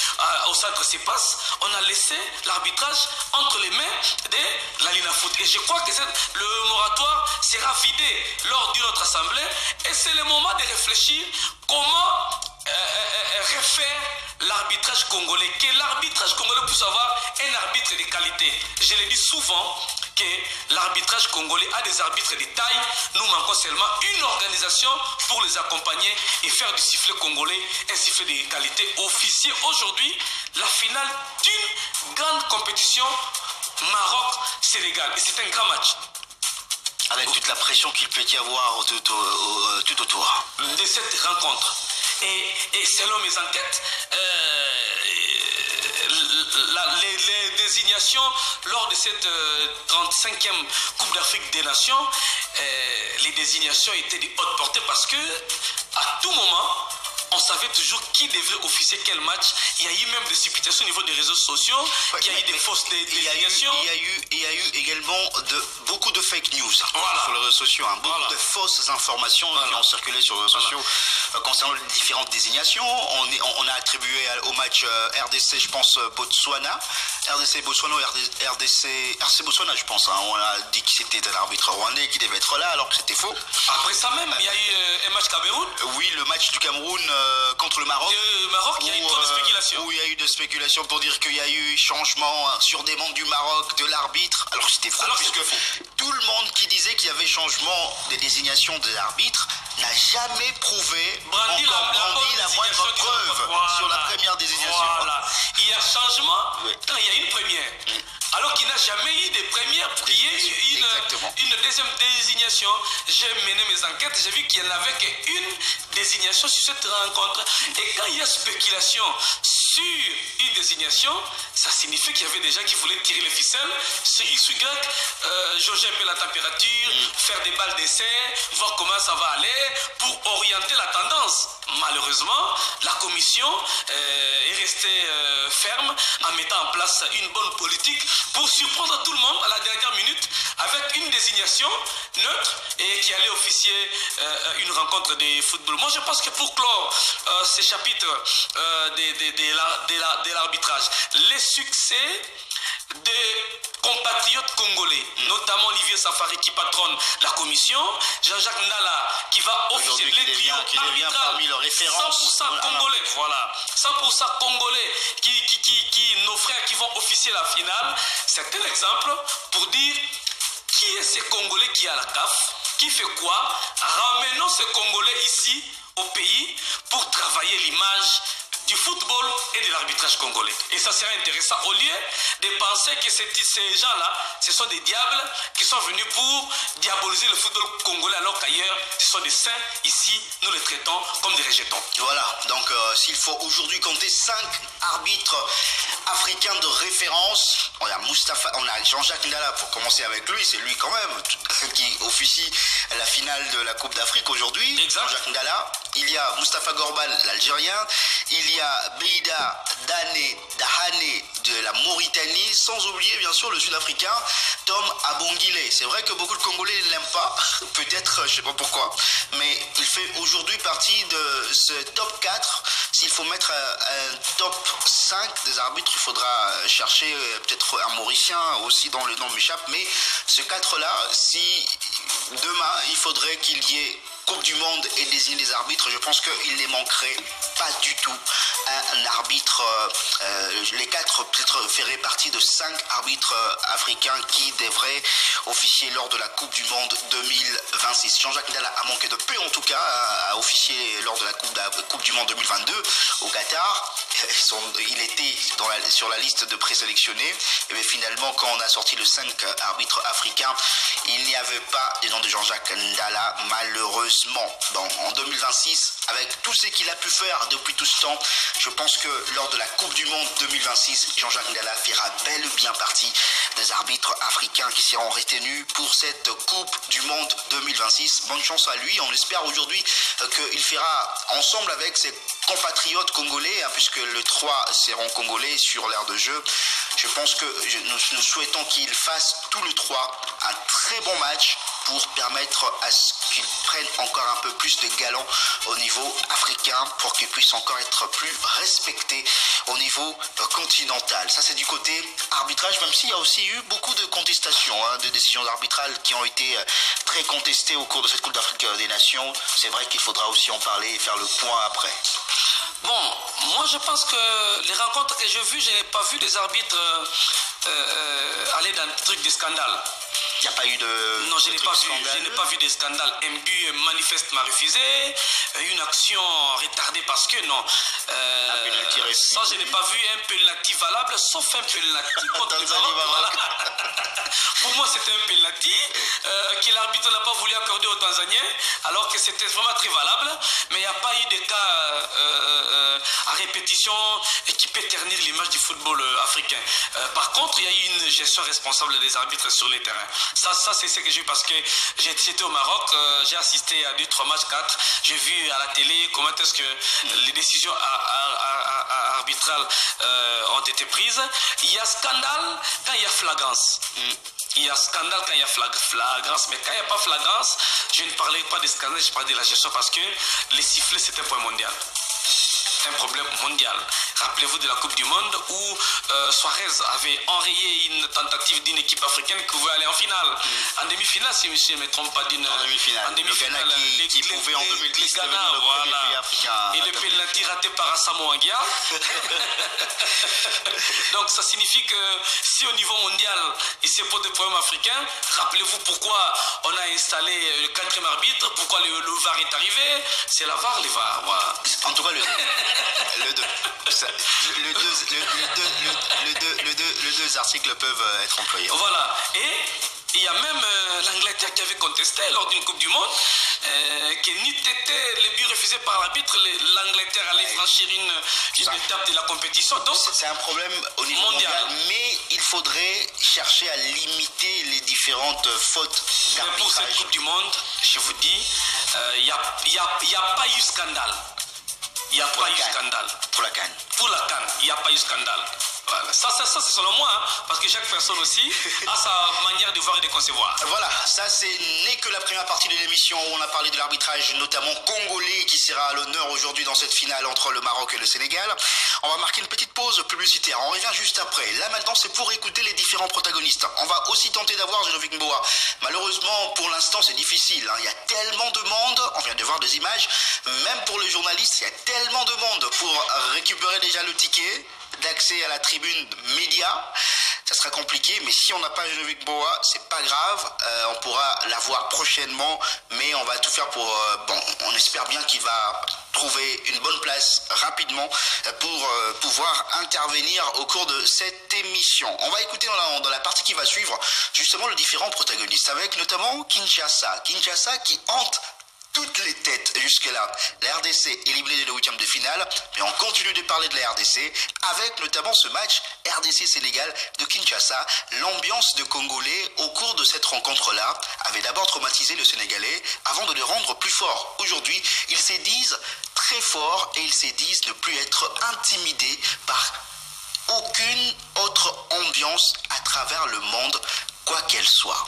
au centre CEPAS, on a laissé l'arbitrage entre les mains de la Linafoot. Et je crois que le moratoire sera vidé lors d'une autre Assemblée. Et c'est le moment de réfléchir comment refaire l'arbitrage congolais, que l'arbitrage congolais puisse avoir un arbitre de qualité. Je le dis souvent que l'arbitrage congolais a des arbitres de taille. Nous manquons seulement une organisation pour les accompagner et faire du sifflet congolais un sifflet de qualité. Officier aujourd'hui, la finale d'une grande compétition Maroc-Sénégal. Et c'est un grand match. Avec toute la pression qu'il peut y avoir tout autour de cette rencontre. Et selon mes enquêtes, les désignations lors de cette 35e Coupe d'Afrique des Nations, les désignations étaient de haute portée parce que à tout moment, on savait toujours qui devrait officier quel match. Il y a eu même des supputations au niveau des réseaux sociaux, qu'il y a eu des fausses désignations. Il y a eu également beaucoup de fake news sur les réseaux sociaux, beaucoup de fausses informations qui ont circulé sur les réseaux sociaux concernant les différentes désignations. On a attribué au match RDC, je pense, Botswana. RDC Botswana ou RC Botswana, je pense. On a dit que c'était un arbitre rwandais qui devait être là, alors que c'était faux. Après ça même, il y a eu un match Cameroun. Oui, le match du Cameroun contre le Maroc. Le Maroc, il y a eu trop de spéculations. Où il y a eu de spéculations pour dire qu'il y a eu changement sur des membres du Maroc de l'arbitre. Alors c'était faux, puisque tout le monde qui disait qu'il y avait changement des désignations de l'arbitre n'a jamais prouvé, brandi la moindre preuve sur la première désignation. Voilà. Il y a changement quand il y a une première. Alors qu'il n'a jamais eu de première pour qu'il y ait une deuxième désignation. J'ai mené mes enquêtes, j'ai vu qu'il n'y en avait qu'une désignation sur cette rencontre. Et quand il y a spéculation sur une désignation, ça signifie qu'il y avait des gens qui voulaient tirer les ficelles sur X ou Y, jauger un peu la température, faire des balles d'essai, voir comment ça va aller pour orienter la tendance. Malheureusement, la commission est restée ferme en mettant en place une bonne politique pour surprendre tout le monde à la dernière minute avec une désignation neutre et qui allait officier une rencontre de football. Moi, je pense que pour clore ces chapitres de l'arbitrage, les succès des compatriotes congolais, notamment Olivier Safari qui patronne la commission, Jean-Jacques Ndala qui va officier les trios parmi leurs références 100% congolais, voilà, 100% congolais nos frères qui vont officier la finale. C'est un exemple pour dire qui est ce Congolais qui est à la CAF, qui fait quoi. Ramenons ce Congolais ici au pays pour travailler l'image du football et de l'arbitrage congolais. Et ça serait intéressant au lieu de penser que ces gens-là, ce sont des diables qui sont venus pour diaboliser le football congolais alors qu'ailleurs, ce sont des saints. Ici, nous les traitons comme des rejetons. Voilà, donc s'il faut aujourd'hui compter 5 arbitres africains de référence, on a Jean-Jacques Ndala pour commencer avec lui, c'est lui quand même qui officie la finale de la Coupe d'Afrique aujourd'hui. Jean-Jacques Ndala, il y a Mustapha Gorbal, l'Algérien, il y a Beida Dahane de la Mauritanie, sans oublier bien sûr le Sud-Africain Tom Abongile. C'est vrai que beaucoup de Congolais ne l'aiment pas, peut-être, je sais pas pourquoi, mais il fait aujourd'hui partie de ce top 4. S'il faut mettre un top 5 des arbitres, il faudra chercher peut-être un Mauricien aussi dont le nom m'échappe, mais ce 4-là, si demain il faudrait qu'il y ait Coupe du Monde et désigner des arbitres, je pense qu'il ne manquerait pas du tout un arbitre. Les 4 peut-être feraient partie de 5 arbitres africains qui devraient officier lors de la Coupe du Monde 2026. Jean-Jacques Ndala a manqué de peu en tout cas à officier lors de la Coupe du Monde 2022 au Qatar. Il était sur la liste de présélectionnés. Et bien finalement, quand on a sorti le 5 arbitres africains, il n'y avait pas des noms de Jean-Jacques Ndala, malheureusement. En 2026, avec tout ce qu'il a pu faire depuis tout ce temps, je pense que lors de la Coupe du Monde 2026, Jean-Jacques Ndala fera bel et bien partie des arbitres africains qui seront retenus pour cette Coupe du Monde 2026. Bonne chance à lui. On espère aujourd'hui qu'il fera ensemble avec ses compatriotes congolais, puisque les 3 seront congolais sur l'aire de jeu. Je pense que nous souhaitons qu'il fasse tous les 3 un très bon match pour permettre à ce qu'ils prennent encore un peu plus de galon au niveau africain, pour qu'ils puissent encore être plus respectés au niveau continental. Ça, c'est du côté arbitrage, même s'il y a aussi eu beaucoup de contestations, de décisions arbitrales qui ont été très contestées au cours de cette Coupe d'Afrique des Nations. C'est vrai qu'il faudra aussi en parler et faire le point après. Bon, moi je pense que les rencontres que j'ai vues, je n'ai pas vu des arbitres aller dans des trucs de scandale. Il n'y a pas eu de... Non, je n'ai pas vu des scandales. Un but manifestement refusé, une action retardée parce que non. Un penalty refusé. Ça, je n'ai pas vu un penalty valable, sauf un penalty contre le Maroc. Voilà. Pour moi, c'était un penalty que l'arbitre n'a pas voulu accorder aux Tanzaniens, alors que c'était vraiment très valable. Mais il n'y a pas eu de cas à répétition qui peut ternir l'image du football africain. Par contre, il y a eu une gestion responsable des arbitres sur les terrains. Ça c'est ce que j'ai vu parce que j'étais au Maroc, j'ai assisté à 2-3 matchs, 4. J'ai vu à la télé comment est-ce que les décisions arbitrales ont été prises. Il y a scandale quand il y a flagrance. Il y a scandale quand il y a flagrance, mais quand il n'y a pas flagrance, je ne parlais pas de scandale, je parlais de la gestion parce que les sifflets, c'est un point mondial. C'est un problème mondial. Rappelez-vous de la Coupe du Monde où Suarez avait enrayé une tentative d'une équipe africaine qui pouvait aller en finale. En demi-finale, si je ne me trompe pas, en demi-finale. Le Ghana qui pouvait en 2010 devenir le premier pays africain. Et le penalty raté par Asamoah Anguia. Donc ça signifie que si au niveau mondial il se pose des problèmes africains, rappelez-vous pourquoi on a installé le 4e arbitre, pourquoi le VAR est arrivé. C'est la VAR, les VAR. Voilà. En tout cas, les deux articles peuvent être employés. Voilà. Et il y a même l'Angleterre qui avait contesté lors d'une Coupe du Monde que n'eût été les buts refusés par l'arbitre, l'Angleterre allait franchir une étape de la compétition. Donc c'est un problème au niveau mondial. Mais il faudrait chercher à limiter les différentes fautes d'arbitrage. Pour cette Coupe du Monde, je vous dis, il n'y a pas eu scandale. Il n'y a pas eu scandale. Pour la CAN. Pour la CAN, il n'y a pas eu scandale. Voilà. Ça c'est selon moi, hein, parce que chaque personne aussi a sa manière de voir et de concevoir. Voilà, ça n'est que la première partie de l'émission où on a parlé de l'arbitrage, notamment congolais, qui sera à l'honneur aujourd'hui dans cette finale entre le Maroc et le Sénégal. On va marquer une petite pause publicitaire, on revient juste après. Là maintenant, c'est pour écouter les différents protagonistes. On va aussi tenter d'avoir Genovic Mboa. Malheureusement, pour l'instant, c'est difficile. Hein. Il y a tellement de monde, on vient de voir des images, même pour les journalistes, il y a tellement de monde pour récupérer déjà le ticket d'accès à la tribune média. Ça sera compliqué, mais si on n'a pas Genovic Mboa, c'est pas grave, on pourra l'avoir prochainement, mais on va tout faire pour... on espère bien qu'il va trouver une bonne place rapidement pour pouvoir intervenir au cours de cette émission. On va écouter dans la partie qui va suivre justement les différents protagonistes, avec notamment Kinshasa qui hante toutes les têtes jusque-là. La RDC est éliminée de la 8e de finale, mais on continue de parler de la RDC avec notamment ce match RDC-Sénégal de Kinshasa. L'ambiance de Congolais au cours de cette rencontre-là avait d'abord traumatisé le Sénégalais avant de le rendre plus fort. Aujourd'hui, ils se disent très forts et ils se disent ne plus être intimidés par aucune autre ambiance à travers le monde, quoi qu'elle soit.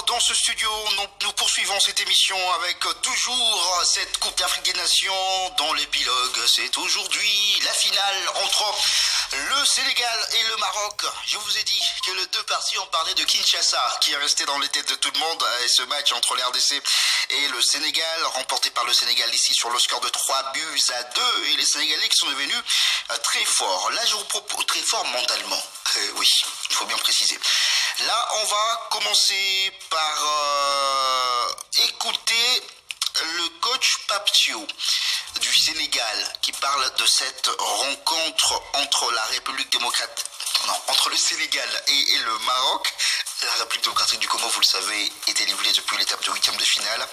Dans ce studio, nous poursuivons cette émission avec toujours cette Coupe d'Afrique des Nations dont l'épilogue, c'est aujourd'hui la finale entre le Sénégal et le Maroc. Je vous ai dit que les deux parties ont parlé de Kinshasa, qui est resté dans les têtes de tout le monde, et ce match entre la RDC et le Sénégal, remporté par le Sénégal ici sur le score de 3-2, et les Sénégalais qui sont devenus très forts. Là, je vous propose très forts mentalement. Oui, il faut bien préciser. Là, on va commencer par écouter le coach Paptio du Sénégal qui parle de cette rencontre entre la République démocratique, entre le Sénégal et le Maroc. La République démocratique du Congo, vous le savez, est éliminée depuis l'étape de 8e de finale.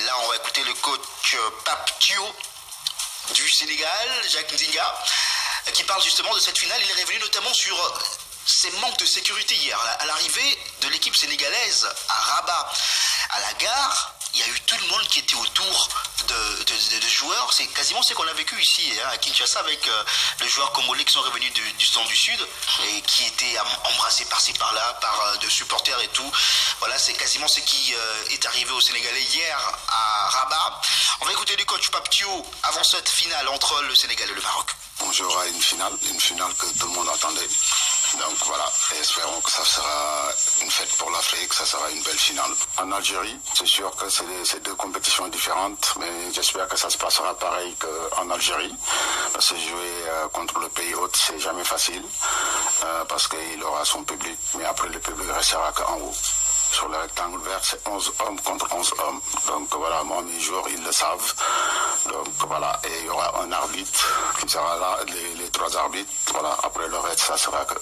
Là, on va écouter le coach Paptio du Sénégal, Jacques Ndinga, qui parle justement de cette finale. Il est revenu notamment sur ces manques de sécurité hier. À l'arrivée de l'équipe sénégalaise à Rabat, à la gare, il y a eu tout le monde qui était autour de joueurs. C'est quasiment ce qu'on a vécu ici à Kinshasa avec les joueurs congolais qui sont revenus du centre du Sud et qui étaient embrassés par-ci par-là par de supporters et tout. Voilà, c'est quasiment ce qui est arrivé aux Sénégalais hier à Rabat. On va écouter le coach Paptio avant cette finale entre le Sénégal et le Maroc. On jouera une finale que tout le monde attendait. Donc voilà, et espérons que ça sera une fête pour l'Afrique, ça sera une belle finale. En Algérie, c'est sûr que c'est deux compétitions différentes, mais j'espère que ça se passera pareil qu'en Algérie. Parce que jouer contre le pays hôte, c'est jamais facile, parce qu'il aura son public, mais après le public restera qu'en haut. Sur le rectangle vert, c'est 11 hommes contre 11 hommes. Donc voilà, moi, mes joueurs, ils le savent. Donc voilà, et il y aura un arbitre qui sera là, les trois arbitres. Voilà, après le reste, ça sera que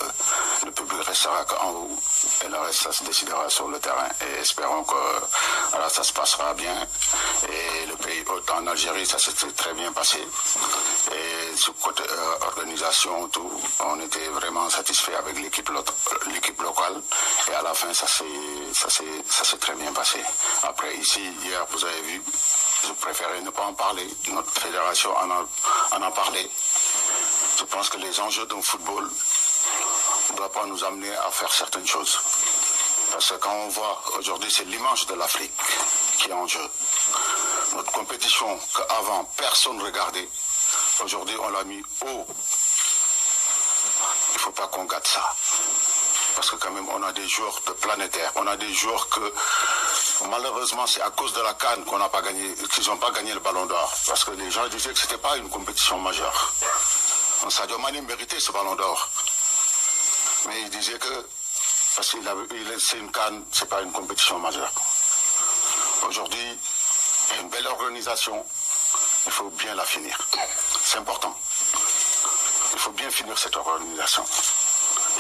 le public restera qu'en haut. Et le reste, ça se décidera sur le terrain. Et espérons que voilà, ça se passera bien. Et le pays hôte en Algérie, ça s'est très bien passé. Et sur côté organisation, tout, on était vraiment satisfait avec l'équipe locale. Et à la fin, ça s'est très bien passé. Après, ici, hier, vous avez vu, je préférais ne pas en parler. Notre fédération en a parlé. Je pense que les enjeux d'un football ne doivent pas nous amener à faire certaines choses. Parce que quand on voit, aujourd'hui, c'est l'image de l'Afrique qui est en jeu. Notre compétition qu'avant, personne ne regardait, aujourd'hui, on l'a mis haut. Il ne faut pas qu'on gâte ça. Parce que quand même, on a des joueurs de planétaires. On a des joueurs que, malheureusement, c'est à cause de la CAN qu'on n'a pas gagné, qu'ils n'ont pas gagné le Ballon d'Or. Parce que les gens disaient que ce n'était pas une compétition majeure. Donc, Sadio Mané méritait ce Ballon d'Or. Mais il disait que, parce qu'il c'est une CAN, ce n'est pas une compétition majeure. Aujourd'hui, il y a une belle organisation. Il faut bien la finir. C'est important. Il faut bien finir cette organisation.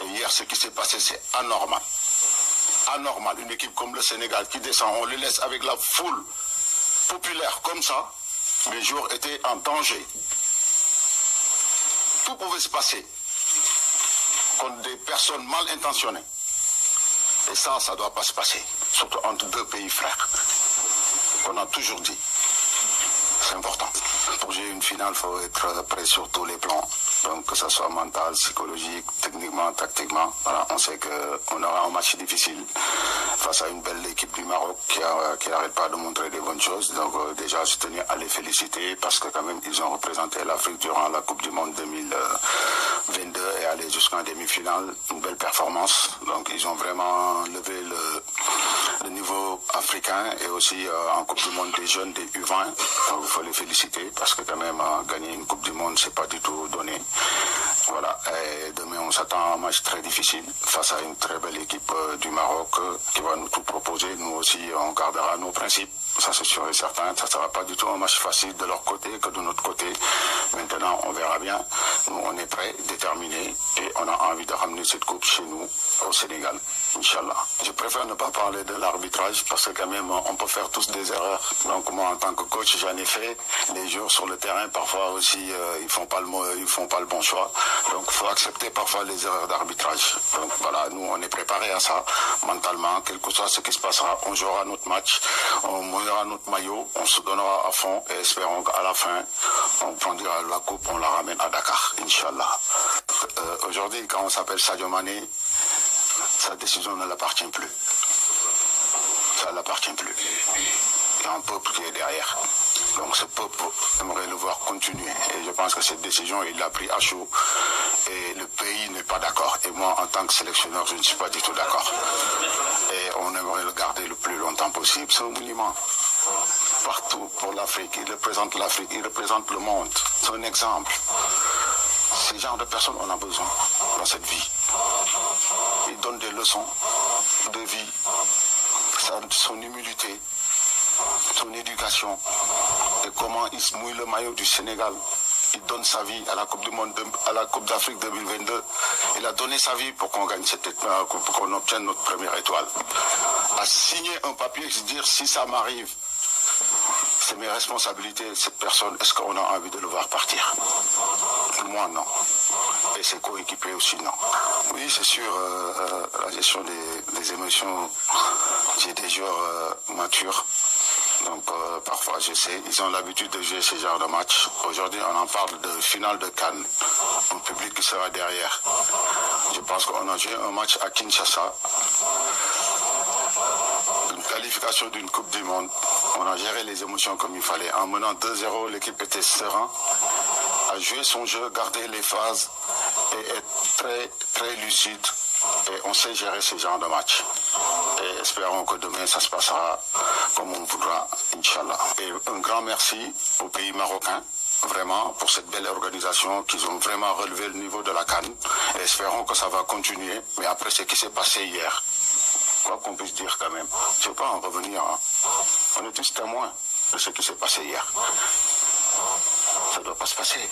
Et hier, ce qui s'est passé, c'est anormal. Anormal. Une équipe comme le Sénégal qui descend, on les laisse avec la foule populaire comme ça. Les joueurs étaient en danger. Tout pouvait se passer contre des personnes mal intentionnées. Et ça ne doit pas se passer. Surtout entre deux pays frères. On a toujours dit. C'est important. Pour jouer une finale, il faut être prêt sur tous les plans. Donc que ce soit mental, psychologique, techniquement, tactiquement. Voilà, on sait qu'on aura un match difficile face à une belle équipe du Maroc qui n'arrête pas de montrer des bonnes choses. Donc déjà, je tenais à les féliciter parce que quand même, ils ont représenté l'Afrique durant la Coupe du Monde 2022 et allé jusqu'en demi-finale. Une belle performance. Donc ils ont vraiment levé le niveau africain et aussi en Coupe du Monde des jeunes, des U20. Donc il faut les féliciter parce que quand même, gagner une Coupe du Monde, c'est pas du tout donné. Voilà, et demain on s'attend à un match très difficile face à une très belle équipe du Maroc qui va nous tout proposer. Nous aussi on gardera nos principes, ça c'est sûr et certain. Ça ne sera pas du tout un match facile de leur côté que de notre côté. Maintenant on verra bien. Nous on est prêts, déterminés et on a envie de ramener cette coupe chez nous au Sénégal, Inch'Allah. Je préfère ne pas parler de l'arbitrage parce que quand même on peut faire tous des erreurs. Donc moi en tant que coach j'en ai fait. Les joueurs sur le terrain parfois aussi ils font pas le bon choix. Donc il faut accepter parfois les erreurs d'arbitrage. Donc voilà, nous on est préparés à ça mentalement, quel que soit ce qui se passera. On jouera notre match, on mouillera notre maillot, on se donnera à fond et espérons qu'à la fin on prendra la coupe, on la ramène à Dakar, Inch'Allah. Aujourd'hui quand on s'appelle Sadio Mané, sa décision ne l'appartient plus. Ça ne l'appartient plus. Il y a un peuple qui est derrière. Donc ce peuple aimerait le voir continuer. Et je pense que cette décision, il l'a pris à chaud. Et le pays n'est pas d'accord. Et moi, en tant que sélectionneur, je ne suis pas du tout d'accord. Et on aimerait le garder le plus longtemps possible. C'est un monument. Partout pour l'Afrique. Il représente l'Afrique. Il représente le monde. C'est un exemple. Ces genres de personnes, on a besoin dans cette vie. Il donne des leçons de vie. Son humilité, son éducation et comment il se mouille le maillot du Sénégal. Il donne sa vie à la Coupe du Monde, à la Coupe d'Afrique 2022. Il a donné sa vie pour qu'on gagne pour qu'on obtienne notre première étoile. A signé un papier qui dire si ça m'arrive, c'est mes responsabilités. Cette personne, est-ce qu'on a envie de le voir partir? Moi, non. Et ses coéquipiers aussi, non. Oui, c'est sûr, la gestion des émotions, j'ai des joueurs matures. Donc parfois, je sais, ils ont l'habitude de jouer ce genre de match. Aujourd'hui, on en parle de finale de CAN. Un public qui sera derrière. Je pense qu'on a joué un match à Kinshasa. Une qualification d'une Coupe du Monde. On a géré les émotions comme il fallait. En menant 2-0, l'équipe était sereine, a joué son jeu, gardé les phases et est très, très lucide. Et on sait gérer ce genre de match. Et espérons que demain, ça se passera comme on voudra, Inch'Allah. Et un grand merci au pays marocain, vraiment, pour cette belle organisation qu'ils ont vraiment relevé le niveau de la CAN. Et espérons que ça va continuer. Mais après ce qui s'est passé hier, quoi qu'on puisse dire quand même, je ne veux pas en revenir. Hein. On est tous témoins de ce qui s'est passé hier. Ça ne doit pas se passer.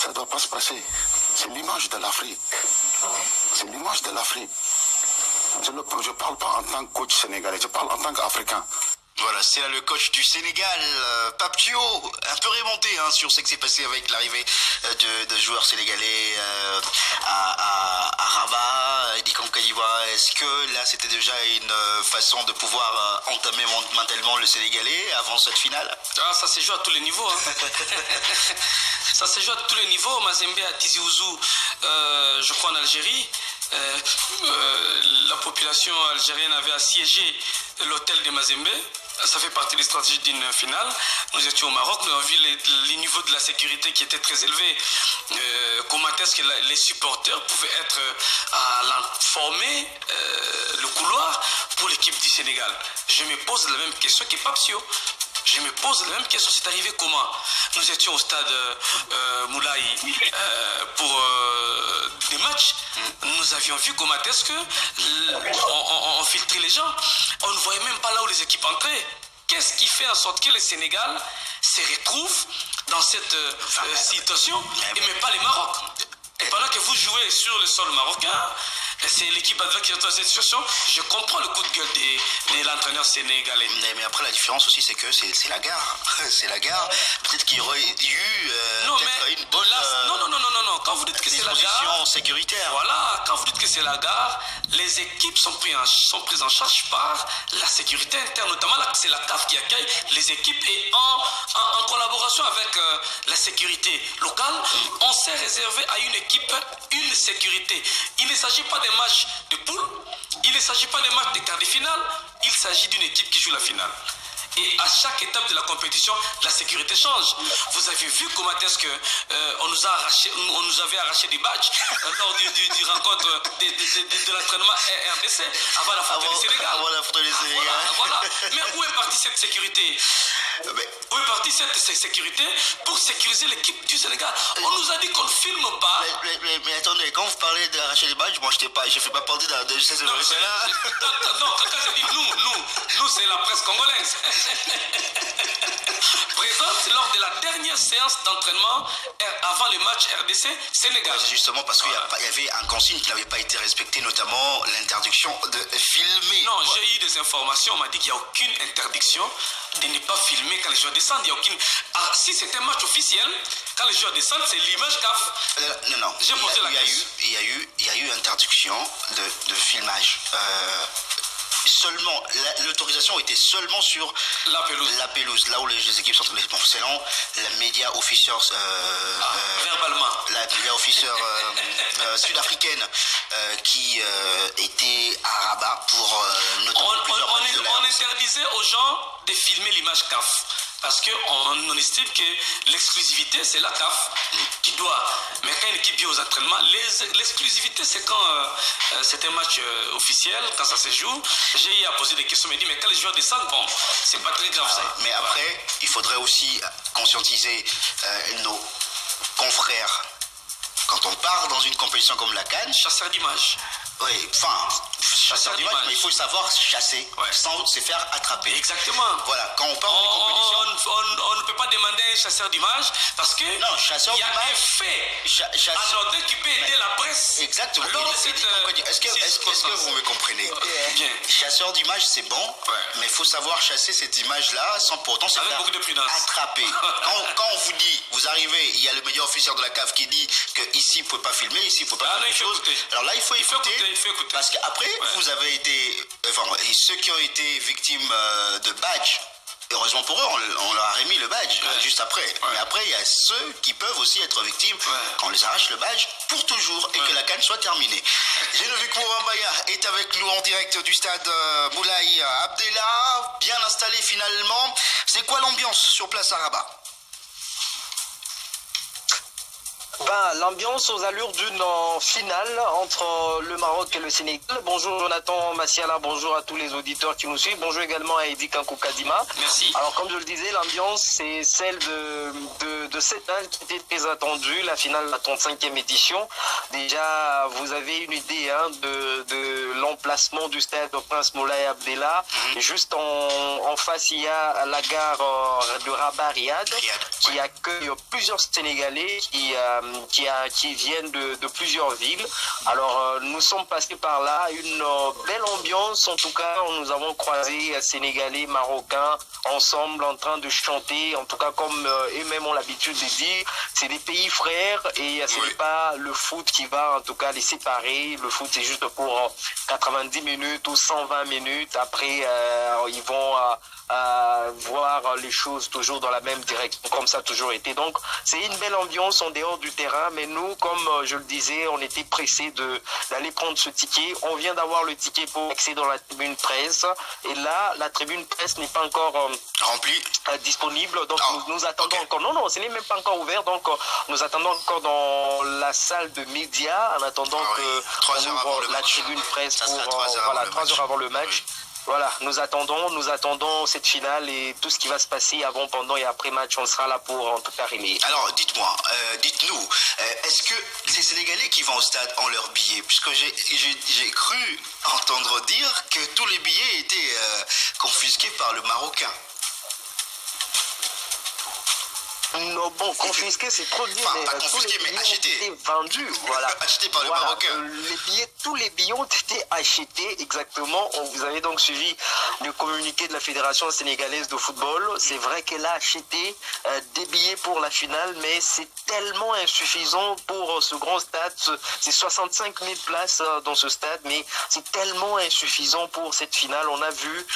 Ça ne doit pas se passer. C'est l'image de l'Afrique. C'est l'image de l'Afrique. Je ne parle pas en tant que coach sénégalais, je parle en tant qu'Africain. Voilà, c'est là le coach du Sénégal, Pape Thio, un peu remonté sur ce qui s'est passé avec l'arrivée de joueurs sénégalais à Rabat, et comme Kadiwa. Est-ce que là c'était déjà une façon de pouvoir entamer mentalement le Sénégalais avant cette finale? Ça se joue à tous les niveaux. Ça se joue à tous les niveaux. Mazembe à Tizi Ouzou, je crois en Algérie. La population algérienne avait assiégé l'hôtel de Mazembe. Ça fait partie des stratégies d'une finale. Nous étions au Maroc, nous avons vu les niveaux de la sécurité qui étaient très élevés. Comment est-ce que les supporters pouvaient être à former le couloir pour l'équipe du Sénégal? Je me pose la même question que Papsio. Je me pose la même question, c'est arrivé comment? Nous étions au stade Moulay pour des matchs. Nous avions vu comment est-ce que on filtrait les gens. On ne voyait même pas là où les équipes entraient. Qu'est-ce qui fait en sorte que le Sénégal se retrouve dans cette situation et mais pas les Maroc? Et pendant que vous jouez sur le sol marocain, c'est l'équipe adverse qui est dans cette situation. Je comprends le coup de gueule de l'entraîneur sénégalais. Mais après, la différence aussi, c'est que c'est la gare. C'est la gare. Peut-être qu'il y aurait eu une bonne non. Quand vous dites que c'est la gare sécuritaire. Voilà, quand vous dites que c'est la gare, les équipes sont prises en charge par la sécurité interne. Notamment, là, c'est la CAF qui accueille les équipes et en collaboration avec la sécurité locale, on s'est réservé à une équipe une sécurité. Il ne s'agit pas d'un match de poule, il ne s'agit pas d'un match de quart de finale, il s'agit d'une équipe qui joue la finale. Et à chaque étape de la compétition, la sécurité change. Vous avez vu comment est-ce que on nous avait arraché des badges lors du rencontre de l'entraînement RDC avant la photo du Sénégal. Avant la photo du Sénégal. Voilà. Mais où est partie cette sécurité? Où est partie cette sécurité pour sécuriser l'équipe du Sénégal? On nous a dit qu'on ne filme pas. Mais attendez, quand vous parlez d'arracher les badges, moi je ne fais pas partie de ces événements-là. Non, quand je dis nous c'est la presse congolaise. Présente lors de la dernière séance d'entraînement avant le match RDC-Sénégal. Justement parce qu'il y avait un consigne qui n'avait pas été respecté, notamment l'interdiction de filmer. Non, j'ai eu des informations, on m'a dit qu'il n'y a aucune interdiction de ne pas filmer quand les joueurs descendent. Il y a aucune... si c'est un match officiel, quand les joueurs descendent, c'est l'image CAF. Non. J'ai posé la question. Il y a eu interdiction de filmage. Seulement, l'autorisation était seulement sur la pelouse, là où les équipes sont en train de... Bon, selon la média officer verbalement. La média officer sud-africaine qui était à Rabat pour on interdisait aux gens de filmer l'image CAF. Parce qu'on estime que l'exclusivité, c'est la CAF qui doit. Mais quand une équipe vient aux entraînements, l'exclusivité, c'est quand c'est un match officiel, quand ça se joue. J'ai eu à poser des questions, mais dit, mais quand les joueurs descendent, bon, c'est pas très grave ça. Mais après, il faudrait aussi conscientiser nos confrères. Quand on part dans une compétition comme la CAN, chasseur d'images. Oui, enfin, chasseur d'images, mais il faut savoir chasser sans se faire attraper. Exactement. Voilà, quand on part dans une compétition... On ne peut pas demander à un chasseur d'images parce que non, chasseur il y a un fait anodin qui peut aider la presse. Exactement. Est-ce que vous me comprenez? Bien. Chasseur d'images, c'est bon, mais il faut savoir chasser cette image-là sans pour autant se faire attraper. Quand on vous dit, vous arrivez, il y a le média officier de la CAF qui dit que ici il ne faut pas filmer, ici il ne faut pas faire des choses. Alors là, il faut écouter. Parce qu'après, vous avez été... Enfin, ceux qui ont été victimes de badge, heureusement pour eux, on leur a remis le badge juste après. Mais après, il y a ceux qui peuvent aussi être victimes quand on les arrache le badge pour toujours et que la CAN soit terminée. Geneviève Mourambaya est avec nous en direct du stade Moulay Abdellah, bien installé finalement. C'est quoi l'ambiance sur place à Rabat? L'ambiance aux allures d'une finale entre le Maroc et le Sénégal. Bonjour Jonathan Massiala, bonjour à tous les auditeurs qui nous suivent. Bonjour également à Eddy Kankoukadima. Merci. Alors comme je le disais, l'ambiance c'est celle de cette finale qui était très attendue, la finale de la 35e édition. Déjà, vous avez une idée de l'emplacement du stade de Prince Moulay Abdellah. Juste en face, il y a la gare de Rabat-Riyad qui accueille plusieurs Sénégalais qui viennent de plusieurs villes. Alors, nous sommes passés par là, une belle ambiance. En tout cas, nous avons croisé Sénégalais, Marocains, ensemble en train de chanter. En tout cas, comme eux-mêmes ont l'habitude de dire, c'est des pays frères et ce n'est pas le foot qui va en tout cas les séparer. Le foot, c'est juste pour 90 minutes ou 120 minutes. Après, ils vont voir les choses toujours dans la même direction, comme ça a toujours été. Donc, c'est une belle ambiance en dehors du terrain, mais nous, comme je le disais, on était pressés d'aller prendre ce ticket. On vient d'avoir le ticket pour accéder dans la tribune presse, et là, la tribune presse n'est pas encore remplie, disponible, donc nous attendons encore. Non, ce n'est même pas encore ouvert, donc nous attendons encore dans la salle de médias, en attendant que 3 heures avant la tribune presse ça pour 3 heures avant le match. Voilà, nous attendons cette finale et tout ce qui va se passer avant, pendant et après match, on sera là pour en tout cas relayer. Alors, dites-nous, est-ce que ces Sénégalais qui vont au stade ont leurs billets? Puisque j'ai cru entendre dire que tous les billets étaient confisqués par le Marocain. Non, bon, confisqué, c'est trop dire, mais pas confisqué, mais acheté. Ont été vendus, voilà. Acheté par le Marocain. Tous les billets ont été achetés, exactement. Vous avez donc suivi le communiqué de la Fédération sénégalaise de football. C'est vrai qu'elle a acheté des billets pour la finale, mais c'est tellement insuffisant pour ce grand stade. C'est 65 000 places dans ce stade, mais c'est tellement insuffisant pour cette finale. On a vu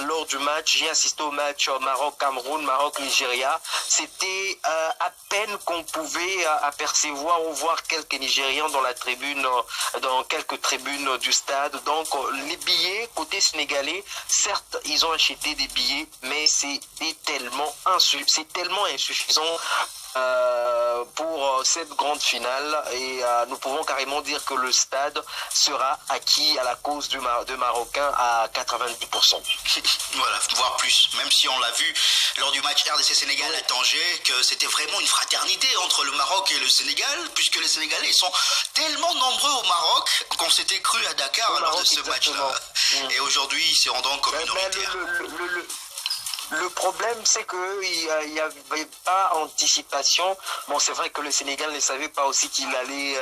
lors du match, j'ai assisté au match Maroc-Cameroun, Maroc-Nigeria. C'était à peine qu'on pouvait apercevoir ou voir quelques Nigérians dans quelques tribunes du stade. Donc les billets côté sénégalais, certes ils ont acheté des billets, mais c'est tellement insuffisant pour cette grande finale, et nous pouvons carrément dire que le stade sera acquis à la cause de Marocains à 90%. Voilà, voire plus. Même si on l'a vu lors du match RDC Sénégal à Tanger, que c'était vraiment une fraternité entre le Maroc et le Sénégal, puisque les Sénégalais sont tellement nombreux au Maroc qu'on s'était cru à Dakar lors de ce match-là. Et aujourd'hui, ils se rendent comme minoritaires. Le problème, c'est qu'il n'y avait pas anticipation. Bon, c'est vrai que le Sénégal ne savait pas aussi qu'il allait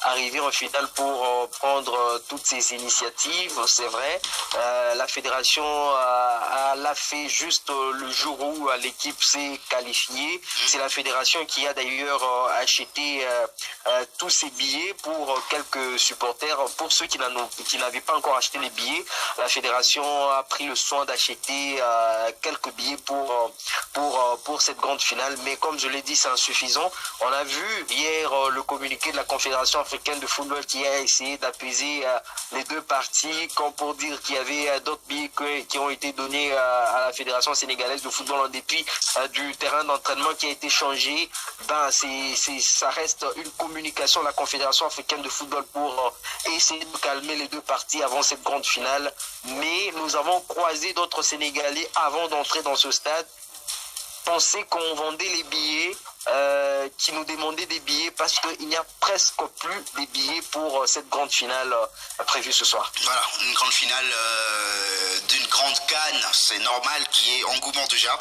arriver en finale pour prendre toutes ces initiatives, c'est vrai. La fédération l'a fait juste le jour où l'équipe s'est qualifiée. C'est la fédération qui a d'ailleurs acheté tous ces billets pour quelques supporters. Pour ceux qui n'avaient pas encore acheté les billets, la fédération a pris le soin d'acheter quelques billets pour cette grande finale, mais comme je l'ai dit, c'est insuffisant. On a vu hier le communiqué de la Confédération africaine de football qui a essayé d'apaiser les deux parties, comme pour dire qu'il y avait d'autres billets qui ont été donnés à la Fédération sénégalaise de football en dépit du terrain d'entraînement qui a été changé. Ça reste une communication de la Confédération africaine de football pour essayer de calmer les deux parties avant cette grande finale, mais nous avons croisé d'autres Sénégalais avant d'entrer dans ce stade, pensaient qu'on vendait les billets, qui nous demandaient des billets parce qu'il n'y a presque plus de billets pour cette grande finale prévue ce soir. Voilà, une grande finale d'une grande canne, c'est normal qu'il y ait engouement déjà.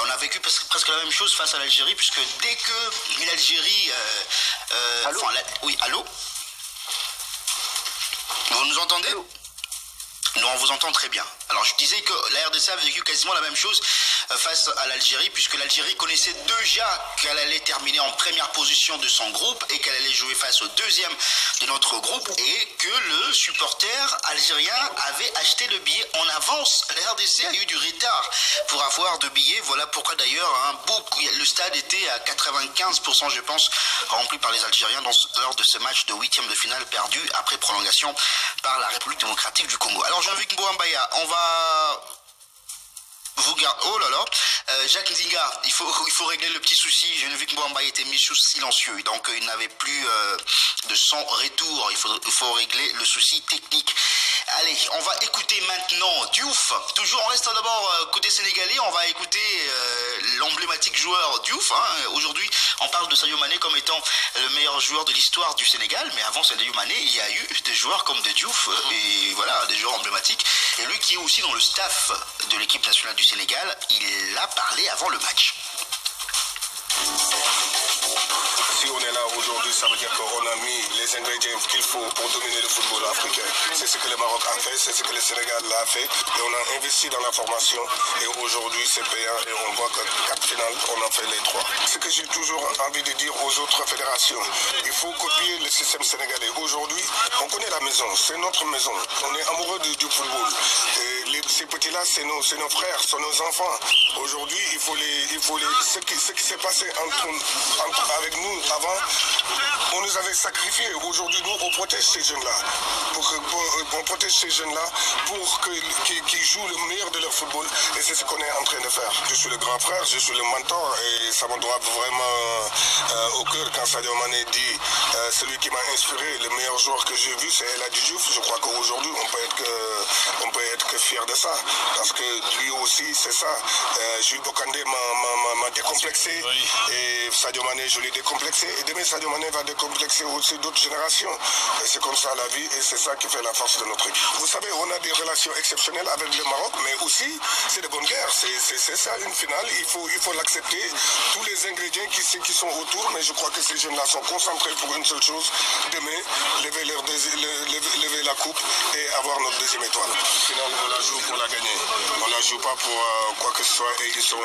On a vécu presque la même chose face à l'Algérie, puisque dès que l'Algérie... allô? Oui, allô? Vous nous entendez? Allô? Non, on vous entend très bien. Alors je disais que la RDC a vécu quasiment la même chose face à l'Algérie, puisque l'Algérie connaissait déjà qu'elle allait terminer en première position de son groupe et qu'elle allait jouer face au deuxième de notre groupe, et que le supporter algérien avait acheté le billet en avance. La RDC a eu du retard pour avoir de billets. Voilà pourquoi d'ailleurs le stade était à 95%, je pense, rempli par les Algériens lors de ce match de 8e de finale perdu après prolongation. , 1 - 0 par la République démocratique du Congo. Alors Jean-Luc Mbouambaya, on va... Allô? Allô? Oui, allô? Nous vous entendons très bien. Alors je disais que la RDC a vécu quasiment la même chose face à l'Algérie, puisque l'Algérie connaissait déjà qu'elle allait terminer en première position de son groupe et qu'elle allait jouer face au deuxième de notre groupe, et que le supporter algérien avait acheté le billet en avance. La RDC a eu du retard pour avoir de billets. Voilà pourquoi d'ailleurs beaucoup Oh là là, Jacques Nzinga, il faut régler le petit souci. J'ai vu que Mbouamba était mis sous silencieux, donc il n'avait plus de son retour. Il faut régler le souci technique. Allez, on va écouter maintenant Diouf. Toujours, on reste d'abord côté sénégalais. On va écouter l'emblématique joueur Diouf. Aujourd'hui, on parle de Sadio Mané comme étant le meilleur joueur de l'histoire du Sénégal. Mais avant Sadio Mané, il y a eu des joueurs comme de Diouf. Et voilà, des joueurs emblématiques. Et lui qui est aussi dans le staff de l'équipe nationale du Sénégal, il a parlé avant le match. Si on est là aujourd'hui, ça veut dire qu'on a mis les ingrédients qu'il faut pour dominer le football africain. C'est ce que le Maroc a fait, c'est ce que le Sénégal a fait. Et on a investi dans la formation. Et aujourd'hui, c'est payant. Et on voit que 4 finales, on a fait les 3. Ce que j'ai toujours envie de dire aux autres fédérations, il faut copier le système sénégalais. Aujourd'hui, on connaît la maison, c'est notre maison. On est amoureux du football. Et ces petits-là, c'est nos frères, c'est nos enfants. Aujourd'hui, ce qui s'est passé avec nous avant, on nous avait sacrifiés. Aujourd'hui, nous, on protège ces jeunes-là. On protège ces jeunes-là pour qu'ils jouent le meilleur de leur football. Et c'est ce qu'on est en train de faire. Je suis le grand frère, je suis le mentor. Et ça me doit vraiment au cœur quand Sadio Mané dit celui qui m'a inspiré, le meilleur joueur que j'ai vu, c'est El Hadji Diouf. Je crois qu'aujourd'hui, on peut être que fier de ça. Parce que lui aussi, c'est ça. Jules Bocandé m'a décomplexé. Et Sadio Mané, je l'ai décomplexé. Et demain, Sadio Mané va décomplexer aussi d'autres générations. Et c'est comme ça la vie. Et c'est ça qui fait la force de notre équipe. Vous savez, on a des relations exceptionnelles avec le Maroc. Mais aussi, c'est de bonne guerre. C'est ça, une finale. Il faut l'accepter. Tous les ingrédients qui sont autour. Mais je crois que ces jeunes-là sont concentrés pour une seule chose. Demain, lever la coupe et avoir notre deuxième étoile. Finale, on la joue pour la gagner. On la joue pas pour quoi que ce soit. Et ils sont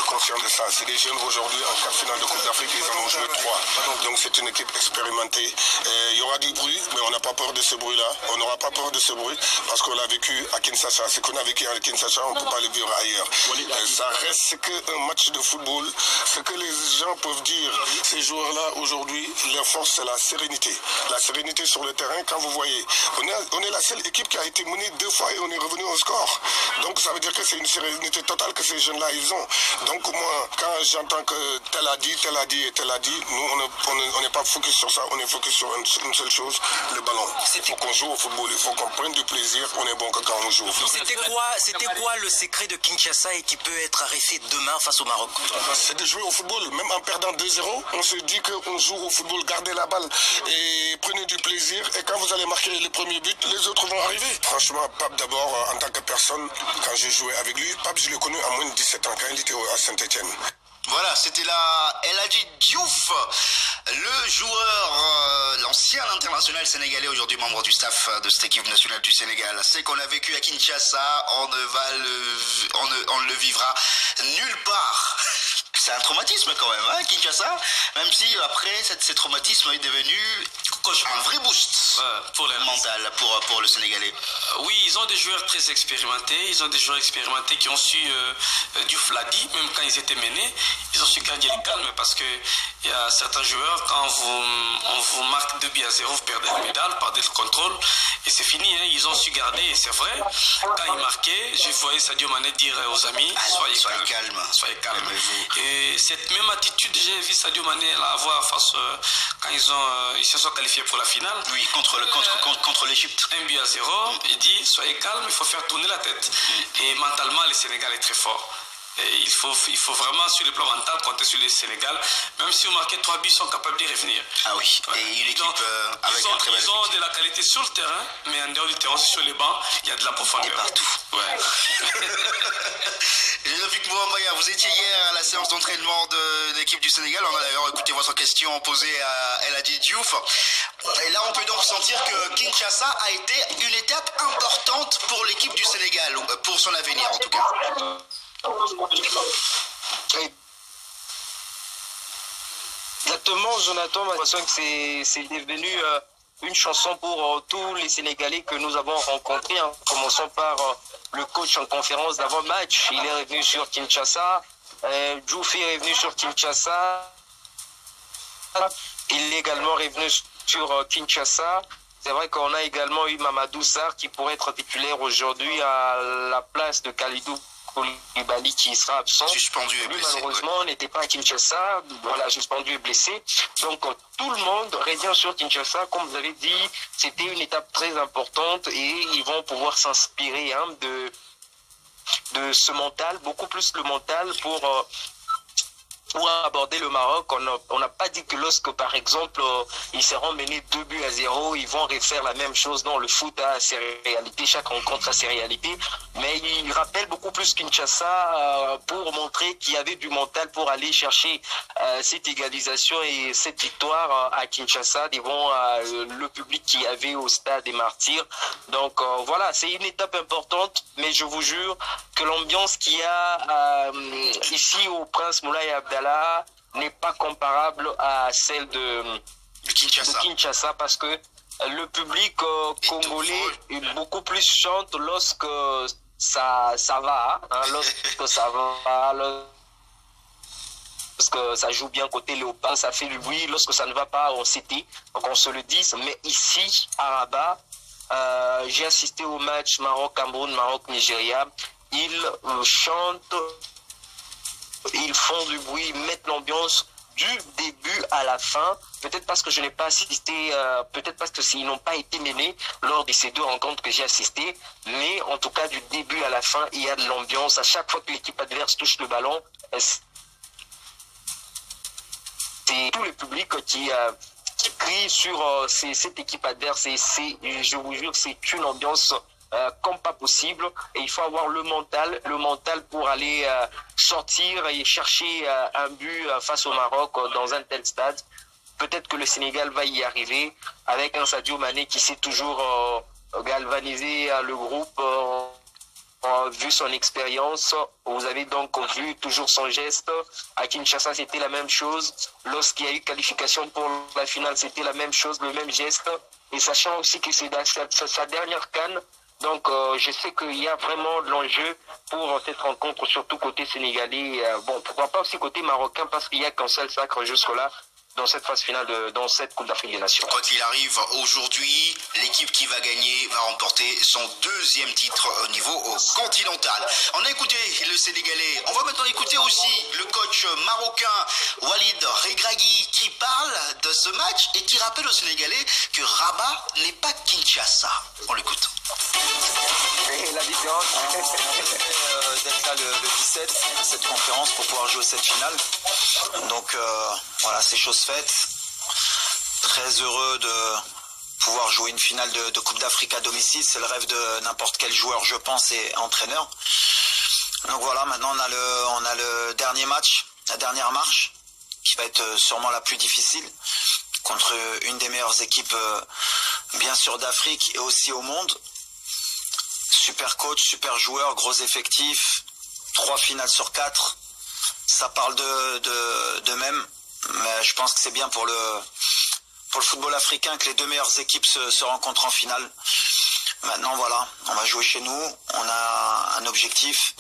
conscients de ça. C'est des jeunes aujourd'hui en quart finale de Coupe d'Afrique. Ils en ont joué 3. Donc c'est une équipe expérimentée. Il y aura du bruit, mais on n'a pas peur de ce bruit-là. On n'aura pas peur de ce bruit parce qu'on l'a vécu à Kinshasa. Ce qu'on a vécu à Kinshasa, on ne peut pas le vivre ailleurs. Ça reste qu'un match de football. Ce que les gens peuvent dire, ces joueurs-là aujourd'hui, leur force c'est la sérénité. La sérénité sur le terrain, quand vous voyez, on est la seule équipe qui a été menée 2 fois et on est revenu au score. Donc ça veut dire que c'est une sérénité totale que ces jeunes-là ils ont. Donc moi, quand j'entends que tel a dit et tel a dit, nous on n'est pas focus sur ça, on est focus sur une seule chose, le ballon. Il faut qu'on joue au football, il faut qu'on prenne du plaisir, on est bon que quand on joue au football. C'était quoi le secret de Kinshasa et qui peut être arrêté demain face au Maroc? C'est de jouer au football, même en perdant 2-0, on se dit qu'on joue au football, gardez la balle et prenez du plaisir et quand vous allez marquer le premier but, les autres vont arriver. Franchement, Pape d'abord, en tant que personne, quand j'ai joué avec lui, Pape je l'ai connu à moins de 17 ans, quand il était à Saint-Etienne. Voilà, c'était là El Hadji Diouf, le joueur, l'ancien international sénégalais, aujourd'hui membre du staff de cette équipe nationale du Sénégal. C'est qu'on a vécu à Kinshasa, on ne le vivra nulle part. C'est un traumatisme quand même, Kinshasa, même si après, ce traumatisme est devenu un vrai boost pour mental pour le Sénégalais. Oui, ils ont des joueurs très expérimentés, qui ont su, Diouf l'a dit, même quand ils étaient menés, ils ont su garder le calme parce que il y a certains joueurs, quand on vous marque 2-0, vous perdez la médaille par des contrôles et c'est fini, ils ont su garder et c'est vrai, quand ils marquaient, je voyais Sadio Mané dire aux amis, soyez calme. Et cette même attitude, j'ai vu Sadio Mané avoir face quand ils se sont qualifiés pour la finale. Oui, contre l'Égypte. 1-0, il dit soyez calme, il faut faire tourner la tête. Et mentalement, le Sénégal est très fort. Et il faut vraiment, sur le plan mental, compter sur le Sénégal. Même si vous marquez 3 buts, ils sont capables d'y revenir. Ah oui, et une équipe avec un très bel Ils ont de la qualité sur le terrain, mais en dehors du terrain, sur les bancs, il y a de la profondeur. Et partout. Ouais. Ludovic Mbouamba, vous étiez hier à la séance d'entraînement de l'équipe du Sénégal. On a d'ailleurs écouté votre question posée à El Hadji Diouf. Et là, on peut donc sentir que Kinshasa a été une étape importante pour l'équipe du Sénégal, pour son avenir en tout cas. Exactement, Jonathan, j'ai l'impression que c'est devenu une chanson pour tous les Sénégalais que nous avons rencontrés. Commençons par le coach en conférence d'avant-match. Il est revenu sur Kinshasa. Diouf est revenu sur Kinshasa. Il est également revenu sur Kinshasa. C'est vrai qu'on a également eu Mamadou Sarr qui pourrait être titulaire aujourd'hui à la place de Kalidou Koulibaly qui sera absent. Suspendu et Lui, blessé. malheureusement, n'était pas à Kinshasa. Voilà, suspendu et blessé. Donc, tout le monde revient sur Kinshasa. Comme vous avez dit, c'était une étape très importante et ils vont pouvoir s'inspirer de ce mental, beaucoup plus le mental pour aborder le Maroc. On n'a pas dit que lorsque, par exemple, ils seront menés 2-0, ils vont refaire la même chose. Non, le foot a ses réalités, chaque rencontre a ses réalités. Mais il rappelle beaucoup plus Kinshasa pour montrer qu'il y avait du mental pour aller chercher cette égalisation et cette victoire à Kinshasa devant le public qui y avait au stade des Martyrs. Donc voilà, c'est une étape importante, mais je vous jure que l'ambiance qu'il y a ici au Prince Moulay Abdallah n'est pas comparable à celle de Kinshasa parce que le public congolais est beaucoup plus chante lorsque ça va, hein, lorsque ça va, lorsque ça joue bien côté Léopard, ça fait du bruit, lorsque ça ne va pas, on s'était, donc on se le dise, mais ici, à Rabat, j'ai assisté au match Maroc-Cameroun, Maroc-Nigeria, ils chantent, ils font du bruit, ils mettent l'ambiance du début à la fin. Peut-être parce que je n'ai pas assisté, peut-être parce qu'ils n'ont pas été menés lors de ces deux rencontres que j'ai assistées. Mais en tout cas, du début à la fin, il y a de l'ambiance. À chaque fois que l'équipe adverse touche le ballon, c'est tout le public qui crie sur cette équipe adverse. Et je vous jure, c'est une ambiance comme pas possible, et il faut avoir le mental pour aller sortir et chercher un but face au Maroc dans un tel stade. Peut-être que le Sénégal va y arriver avec un Sadio Mané qui sait toujours galvaniser le groupe, vu son expérience. Vous avez donc vu toujours son geste. À Kinshasa, c'était la même chose. Lorsqu'il y a eu qualification pour la finale, c'était la même chose, le même geste. Et sachant aussi que c'est sa dernière CAN. Donc, je sais qu'il y a vraiment de l'enjeu pour cette rencontre, surtout côté sénégalais. Bon, pourquoi pas aussi côté marocain, parce qu'il n'y a qu'un seul sacre jusque-là dans cette phase finale, dans cette Coupe d'Afrique des Nations. Quoi qu'il arrive, aujourd'hui, l'équipe qui va gagner va remporter son deuxième titre au niveau continental. On a écouté le Sénégalais. On va maintenant écouter aussi le coach marocain Walid Regragui qui parle de ce match et qui rappelle aux Sénégalais que Rabat n'est pas Kinshasa. On l'écoute. Et la différence, d'être là le 17 de cette conférence pour pouvoir jouer cette finale. Donc voilà, c'est chose faite. Très heureux de pouvoir jouer une finale de Coupe d'Afrique à domicile. C'est le rêve de n'importe quel joueur, je pense, et entraîneur. Donc voilà, maintenant on a le dernier match, la dernière marche, qui va être sûrement la plus difficile, contre une des meilleures équipes, bien sûr, d'Afrique et aussi au monde. Super coach, super joueur, gros effectif, 3 finales sur 4. Ça parle de même, mais je pense que c'est bien pour le football africain que les deux meilleures équipes se rencontrent en finale. Maintenant, voilà, on va jouer chez nous. On a un objectif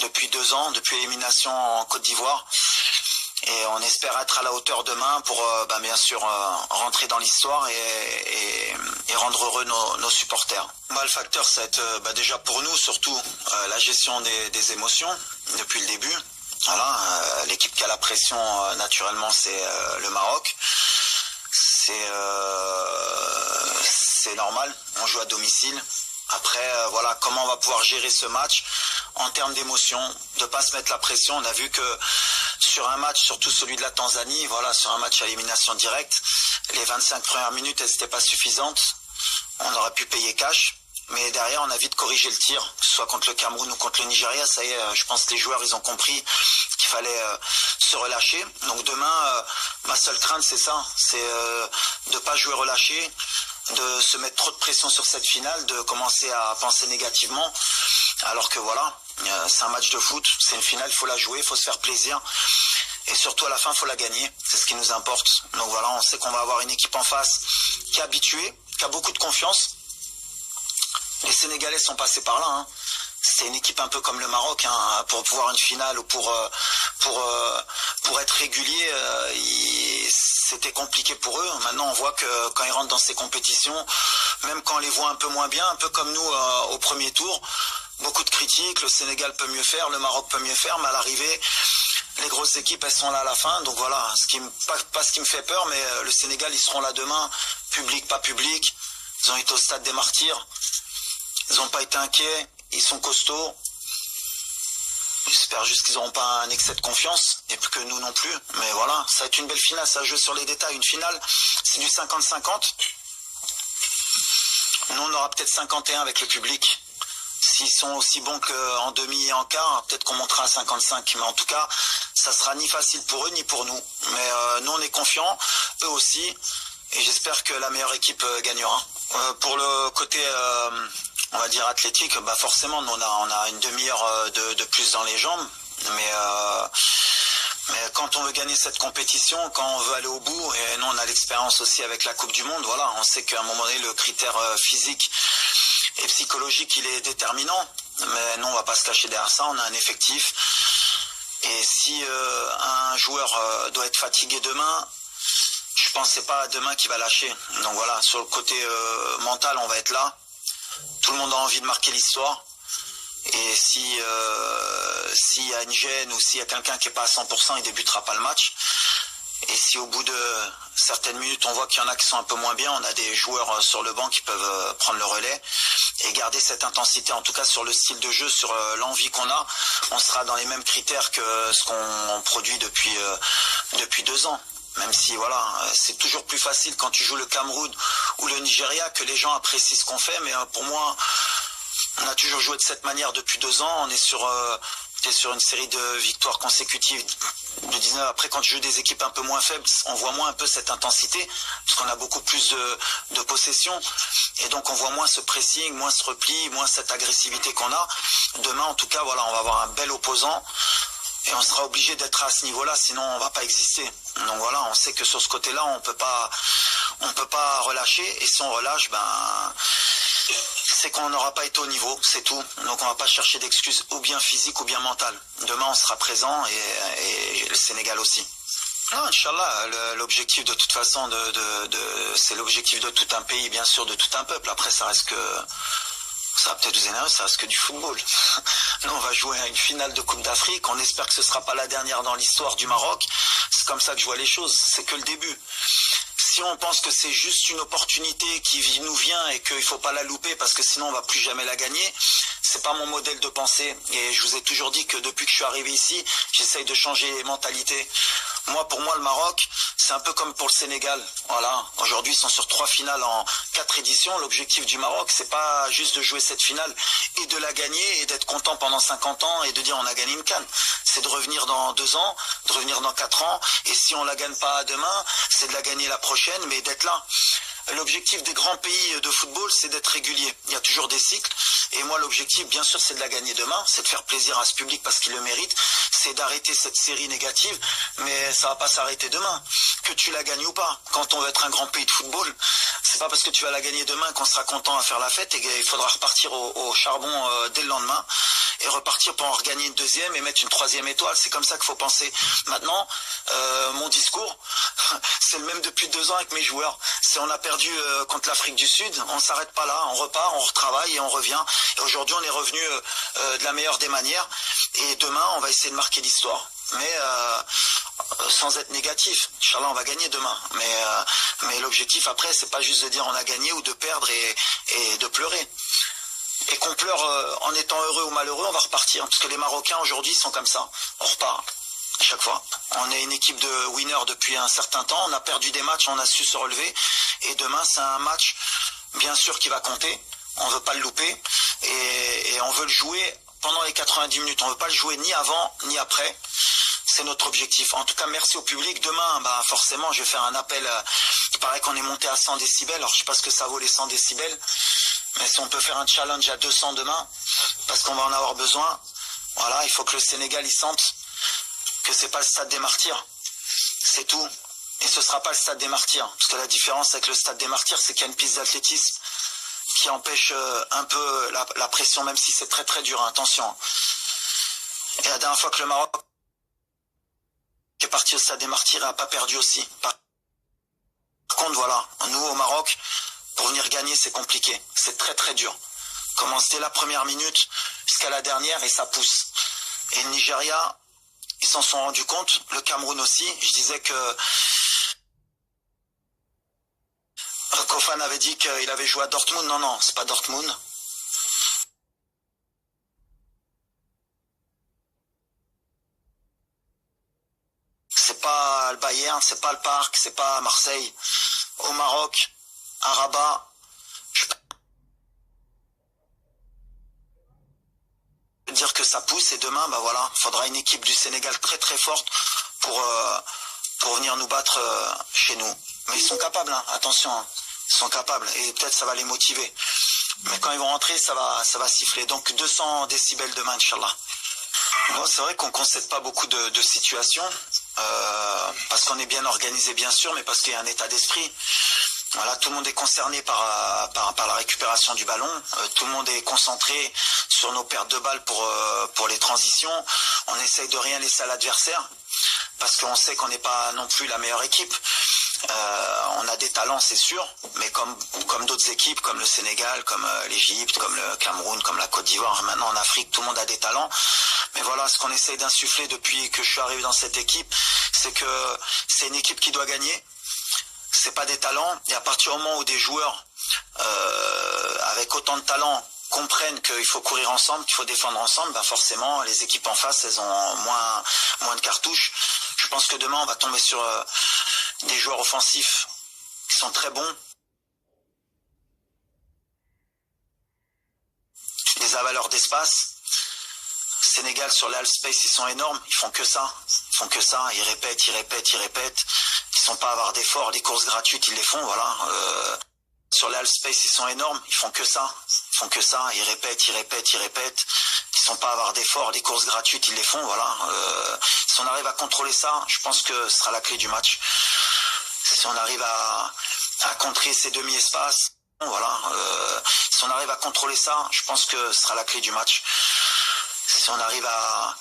depuis 2 ans, depuis l'élimination en Côte d'Ivoire. Et on espère être à la hauteur demain pour, bien sûr, rentrer dans l'histoire et rendre heureux nos supporters. Le facteur, ça va être déjà pour nous, surtout, la gestion des émotions depuis le début. Voilà, l'équipe qui a la pression, naturellement, c'est le Maroc. C'est normal, on joue à domicile. Après, voilà, comment on va pouvoir gérer ce match en termes d'émotion, de ne pas se mettre la pression. On a vu que sur un match, surtout celui de la Tanzanie, voilà, sur un match à élimination directe, les 25 premières minutes, elles n'étaient pas suffisantes. On aurait pu payer cash. Mais derrière, on a vite corrigé le tir, que ce soit contre le Cameroun ou contre le Nigeria. Ça y est, je pense que les joueurs, ils ont compris qu'il fallait se relâcher. Donc demain, ma seule crainte, c'est ça. C'est de ne pas jouer relâché, de se mettre trop de pression sur cette finale, de commencer à penser négativement. Alors que voilà, c'est un match de foot, c'est une finale, il faut la jouer, il faut se faire plaisir. Et surtout à la fin, il faut la gagner. C'est ce qui nous importe. Donc voilà, on sait qu'on va avoir une équipe en face qui est habituée, qui a beaucoup de confiance. Les Sénégalais sont passés par là. Hein. C'est une équipe un peu comme le Maroc. Hein. Pour pouvoir une finale ou pour être régulier, c'était compliqué pour eux. Maintenant, on voit que quand ils rentrent dans ces compétitions, même quand on les voit un peu moins bien, un peu comme nous au premier tour, beaucoup de critiques, le Sénégal peut mieux faire, le Maroc peut mieux faire, mais à l'arrivée, les grosses équipes, elles sont là à la fin. Donc voilà, pas ce qui me fait peur, mais le Sénégal, ils seront là demain, public, pas public. Ils ont été au stade des Martyrs. Ils n'ont pas été inquiets, ils sont costauds. J'espère juste qu'ils n'auront pas un excès de confiance, et puis que nous non plus. Mais voilà, ça va être une belle finale, ça joue sur les détails. Une finale, c'est du 50-50. Nous, on aura peut-être 51 avec le public. S'ils sont aussi bons qu'en demi et en quart, peut-être qu'on montera à 55. Mais en tout cas, ça sera ni facile pour eux, ni pour nous. Mais nous, on est confiants, eux aussi. Et j'espère que la meilleure équipe gagnera. Pour le côté... on va dire athlétique, bah forcément, nous, on a une demi-heure de plus dans les jambes. Mais quand on veut gagner cette compétition, quand on veut aller au bout, et nous, on a l'expérience aussi avec la Coupe du Monde, voilà, on sait qu'à un moment donné, le critère physique et psychologique, il est déterminant. Mais nous, on va pas se cacher derrière ça, on a un effectif. Et si un joueur doit être fatigué demain, je pense que c'est pas demain qu'il va lâcher. Donc voilà, sur le côté mental, on va être là. Tout le monde a envie de marquer l'histoire. Et s'il y a une gêne ou s'il y a quelqu'un qui n'est pas à 100%, il débutera pas le match. Et si au bout de certaines minutes, on voit qu'il y en a qui sont un peu moins bien, on a des joueurs sur le banc qui peuvent prendre le relais et garder cette intensité, en tout cas sur le style de jeu, sur l'envie qu'on a. On sera dans les mêmes critères que ce qu'on produit depuis 2 ans. Même si voilà, c'est toujours plus facile quand tu joues le Cameroun ou le Nigeria que les gens apprécient ce qu'on fait. Mais pour moi, on a toujours joué de cette manière depuis 2 ans. On est sur une série de victoires consécutives de 19. Après, quand tu joues des équipes un peu moins faibles, on voit moins un peu cette intensité parce qu'on a beaucoup plus de possession. Et donc, on voit moins ce pressing, moins ce repli, moins cette agressivité qu'on a. Demain, en tout cas, voilà, on va avoir un bel opposant. Et on sera obligé d'être à ce niveau-là, sinon on va pas exister. Donc voilà, on sait que sur ce côté-là, on peut pas relâcher. Et si on relâche, c'est qu'on n'aura pas été au niveau, c'est tout. Donc on va pas chercher d'excuses, ou bien physiques ou bien mentales. Demain, on sera présent et le Sénégal aussi. Non, Inch'Allah, l'objectif de toute façon, c'est l'objectif de tout un pays, bien sûr, de tout un peuple. Après, ça reste que... Ça va peut-être vous énerver, ça reste que du football. Nous, on va jouer à une finale de Coupe d'Afrique. On espère que ce ne sera pas la dernière dans l'histoire du Maroc. C'est comme ça que je vois les choses. C'est que le début. Si on pense que c'est juste une opportunité qui nous vient et qu'il ne faut pas la louper parce que sinon on ne va plus jamais la gagner, c'est pas mon modèle de pensée. Et je vous ai toujours dit que depuis que je suis arrivé ici, j'essaye de changer les mentalités. Pour moi, le Maroc, c'est un peu comme pour le Sénégal. Voilà. Aujourd'hui, ils sont sur 3 finales en 4 éditions. L'objectif du Maroc, c'est pas juste de jouer cette finale et de la gagner et d'être content pendant 50 ans et de dire on a gagné une CAN. C'est de revenir dans 2 ans, de revenir dans 4 ans. Et si on la gagne pas demain, c'est de la gagner la prochaine, mais d'être là. L'objectif des grands pays de football, c'est d'être régulier. Il y a toujours des cycles. Et moi, l'objectif, bien sûr, c'est de la gagner demain. C'est de faire plaisir à ce public parce qu'il le mérite. C'est d'arrêter cette série négative. Mais ça va pas s'arrêter demain. Que tu la gagnes ou pas. Quand on veut être un grand pays de football, c'est pas parce que tu vas la gagner demain qu'on sera content à faire la fête. Et il faudra repartir au charbon dès le lendemain. Et repartir pour en regagner une deuxième et mettre une 3e étoile. C'est comme ça qu'il faut penser. Maintenant, mon discours, c'est le même depuis 2 ans avec mes joueurs. On a perdu contre l'Afrique du Sud, on ne s'arrête pas là, on repart, on retravaille et on revient. Et aujourd'hui, on est revenu de la meilleure des manières. Et demain, on va essayer de marquer l'histoire. Mais sans être négatif. Inch'Allah, on va gagner demain. Mais l'objectif après, c'est pas juste de dire on a gagné ou de perdre et de pleurer. Et qu'on pleure en étant heureux ou malheureux, on va repartir. Parce que les Marocains aujourd'hui sont comme ça. On repart. À chaque fois. On est une équipe de winners depuis un certain temps. On a perdu des matchs, on a su se relever. Et demain, c'est un match, bien sûr, qui va compter. On ne veut pas le louper. Et on veut le jouer pendant les 90 minutes. On ne veut pas le jouer ni avant, ni après. C'est notre objectif. En tout cas, merci au public. Demain, forcément, je vais faire un appel. Il paraît qu'on est monté à 100 décibels. Alors, je ne sais pas ce que ça vaut les 100 décibels. Mais si on peut faire un challenge à 200 demain, parce qu'on va en avoir besoin, voilà, il faut que le Sénégal, il sente que c'est pas le stade des Martyrs. C'est tout. Et ce sera pas le stade des Martyrs. Parce que la différence avec le stade des Martyrs, c'est qu'il y a une piste d'athlétisme qui empêche un peu la pression, même si c'est très très dur. Attention. Et la dernière fois que le Maroc est parti au stade des Martyrs, il n'a pas perdu aussi. Par contre, voilà, nous au Maroc, pour venir gagner, c'est compliqué. C'est très très dur. Commence dès la première minute. jusqu'à la dernière et ça pousse. Et le Nigeria, ils s'en sont rendus compte, le Cameroun aussi. Je disais que Kofan avait dit qu'il avait joué à Dortmund. Non, non, c'est pas Dortmund. C'est pas le Bayern, c'est pas le Parc, c'est pas Marseille. Au Maroc, à Rabat, je peux dire que ça pousse et demain, bah voilà, il faudra une équipe du Sénégal très très forte pour venir nous battre chez nous. Mais ils sont capables, hein, attention, hein, ils sont capables et peut-être ça va les motiver. Mais quand ils vont rentrer, ça va siffler. Donc 200 décibels demain, Inch'Allah. Bon, c'est vrai qu'on ne concède pas beaucoup de situations, parce qu'on est bien organisé bien sûr, mais parce qu'il y a un état d'esprit. Voilà, tout le monde est concerné par la récupération du ballon, tout le monde est concentré sur nos pertes de balles pour les transitions. On essaye de rien laisser à l'adversaire, parce qu'on sait qu'on n'est pas non plus la meilleure équipe. On a des talents, c'est sûr, mais comme d'autres équipes, comme le Sénégal, comme l'Égypte, comme le Cameroun, comme la Côte d'Ivoire, maintenant en Afrique, tout le monde a des talents. Mais voilà, ce qu'on essaye d'insuffler depuis que je suis arrivé dans cette équipe, c'est que c'est une équipe qui doit gagner. C'est pas des talents. Et à partir du moment où des joueurs avec autant de talent comprennent qu'il faut courir ensemble, qu'il faut défendre ensemble, ben forcément, les équipes en face, elles ont moins de cartouches. Je pense que demain, on va tomber sur des joueurs offensifs qui sont très bons, des avaleurs d'espace. Sénégal sur le half space, ils sont énormes, ils font que ça, ils répètent. Ils sont pas avares d'efforts, les courses gratuites, ils les font, voilà. Sur le half space, ils sont énormes, ils font que ça, ils répètent. Ils sont pas avares d'efforts, les courses gratuites, ils les font, voilà. Si on arrive à contrôler ça, je pense que ce sera la clé du match. Si on arrive à contrer ces demi-espaces, voilà. Si on arrive à contrôler ça, je pense que ce sera la clé du match. Si on arrive à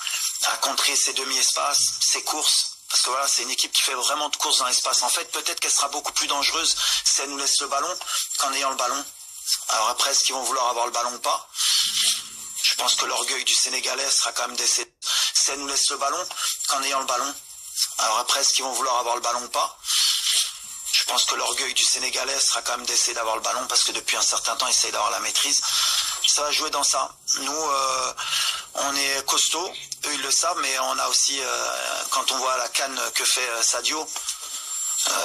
contrer ces demi-espaces, ces courses, parce que voilà, c'est une équipe qui fait vraiment de courses dans l'espace. En fait, peut-être qu'elle sera beaucoup plus dangereuse si elle nous laisse le ballon qu'en ayant le ballon. Alors après, est-ce qu'ils vont vouloir avoir le ballon ou pas? Je pense que l'orgueil du Sénégalais sera quand même d'essayer, si elle nous laisse le ballon qu'en ayant le ballon. Alors après, est-ce qu'ils vont vouloir avoir le ballon ou pas? Je pense que l'orgueil du Sénégalais sera quand même d'essayer d'avoir le ballon, parce que depuis un certain temps, ils essayent d'avoir la maîtrise. Ça va jouer dans ça. Nous, on est costaud, eux ils le savent, mais on a aussi, quand on voit la canne que fait Sadio,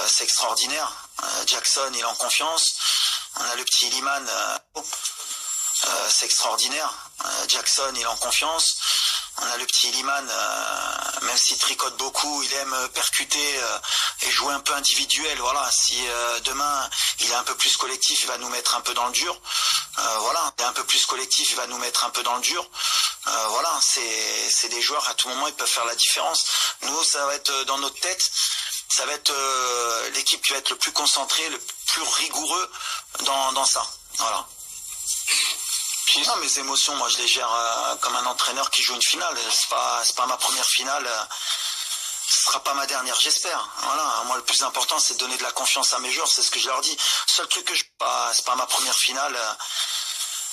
c'est extraordinaire. Jackson, il est en confiance. On a le petit Liman, c'est extraordinaire. Jackson, il est en confiance. On a le petit Liman, même s'il tricote beaucoup, il aime percuter et jouer un peu individuel. Voilà, si demain il est un peu plus collectif, il va nous mettre un peu dans le dur. Voilà, il est un peu plus collectif, il va nous mettre un peu dans le dur. Voilà, c'est des joueurs, à tout moment, ils peuvent faire la différence. Nous, ça va être dans notre tête, ça va être l'équipe qui va être le plus concentrée, le plus rigoureux dans ça. Voilà. Puis non, mes émotions, moi je les gère comme un entraîneur qui joue une finale. C'est pas ma première finale, ce sera pas ma dernière, j'espère. Voilà, moi le plus important c'est de donner de la confiance à mes joueurs, c'est ce que je leur dis. Seul truc que c'est pas ma première finale,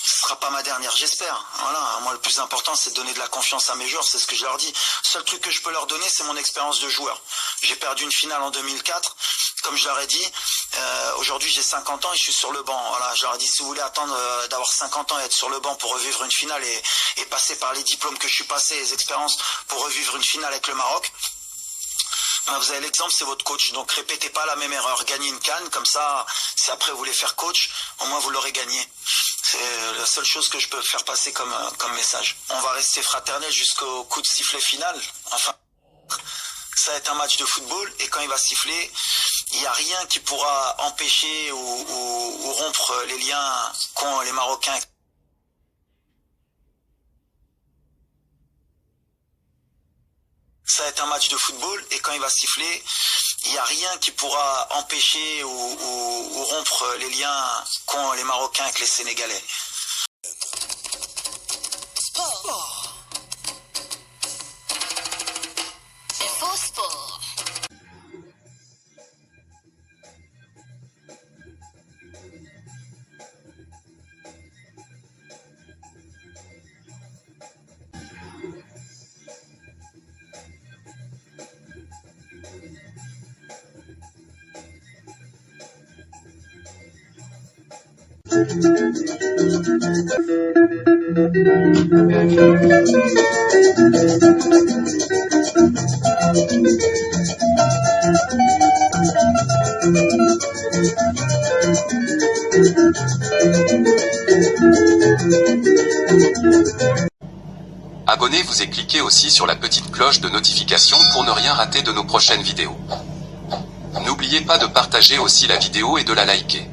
ce sera pas ma dernière, j'espère. Voilà, moi le plus important c'est de donner de la confiance à mes joueurs, c'est ce que je leur dis. Seul truc que je peux leur donner, c'est mon expérience de joueur. J'ai perdu une finale en 2004, comme je leur ai dit. Aujourd'hui j'ai 50 ans et je suis sur le banc. Voilà, je leur ai dit, si vous voulez attendre d'avoir 50 ans et être sur le banc pour revivre une finale et passer par les diplômes que je suis passé, les expériences pour revivre une finale avec le Maroc, vous avez l'exemple, c'est votre coach. Donc répétez pas la même erreur. Gagnez une canne, comme ça, si après vous voulez faire coach, au moins vous l'aurez gagné. C'est la seule chose que je peux faire passer comme message. On va rester fraternel jusqu'au coup de sifflet final. Enfin, ça va être un match de football et quand il va siffler, il n'y a rien qui pourra empêcher ou rompre les liens qu'ont les Marocains. Ça va être un match de football et quand il va siffler, il n'y a rien qui pourra empêcher ou rompre les liens qu'ont les Marocains avec les Sénégalais. Sport. Info Sport. Abonnez-vous et cliquez aussi sur la petite cloche de notification pour ne rien rater de nos prochaines vidéos. N'oubliez pas de partager aussi la vidéo et de la liker.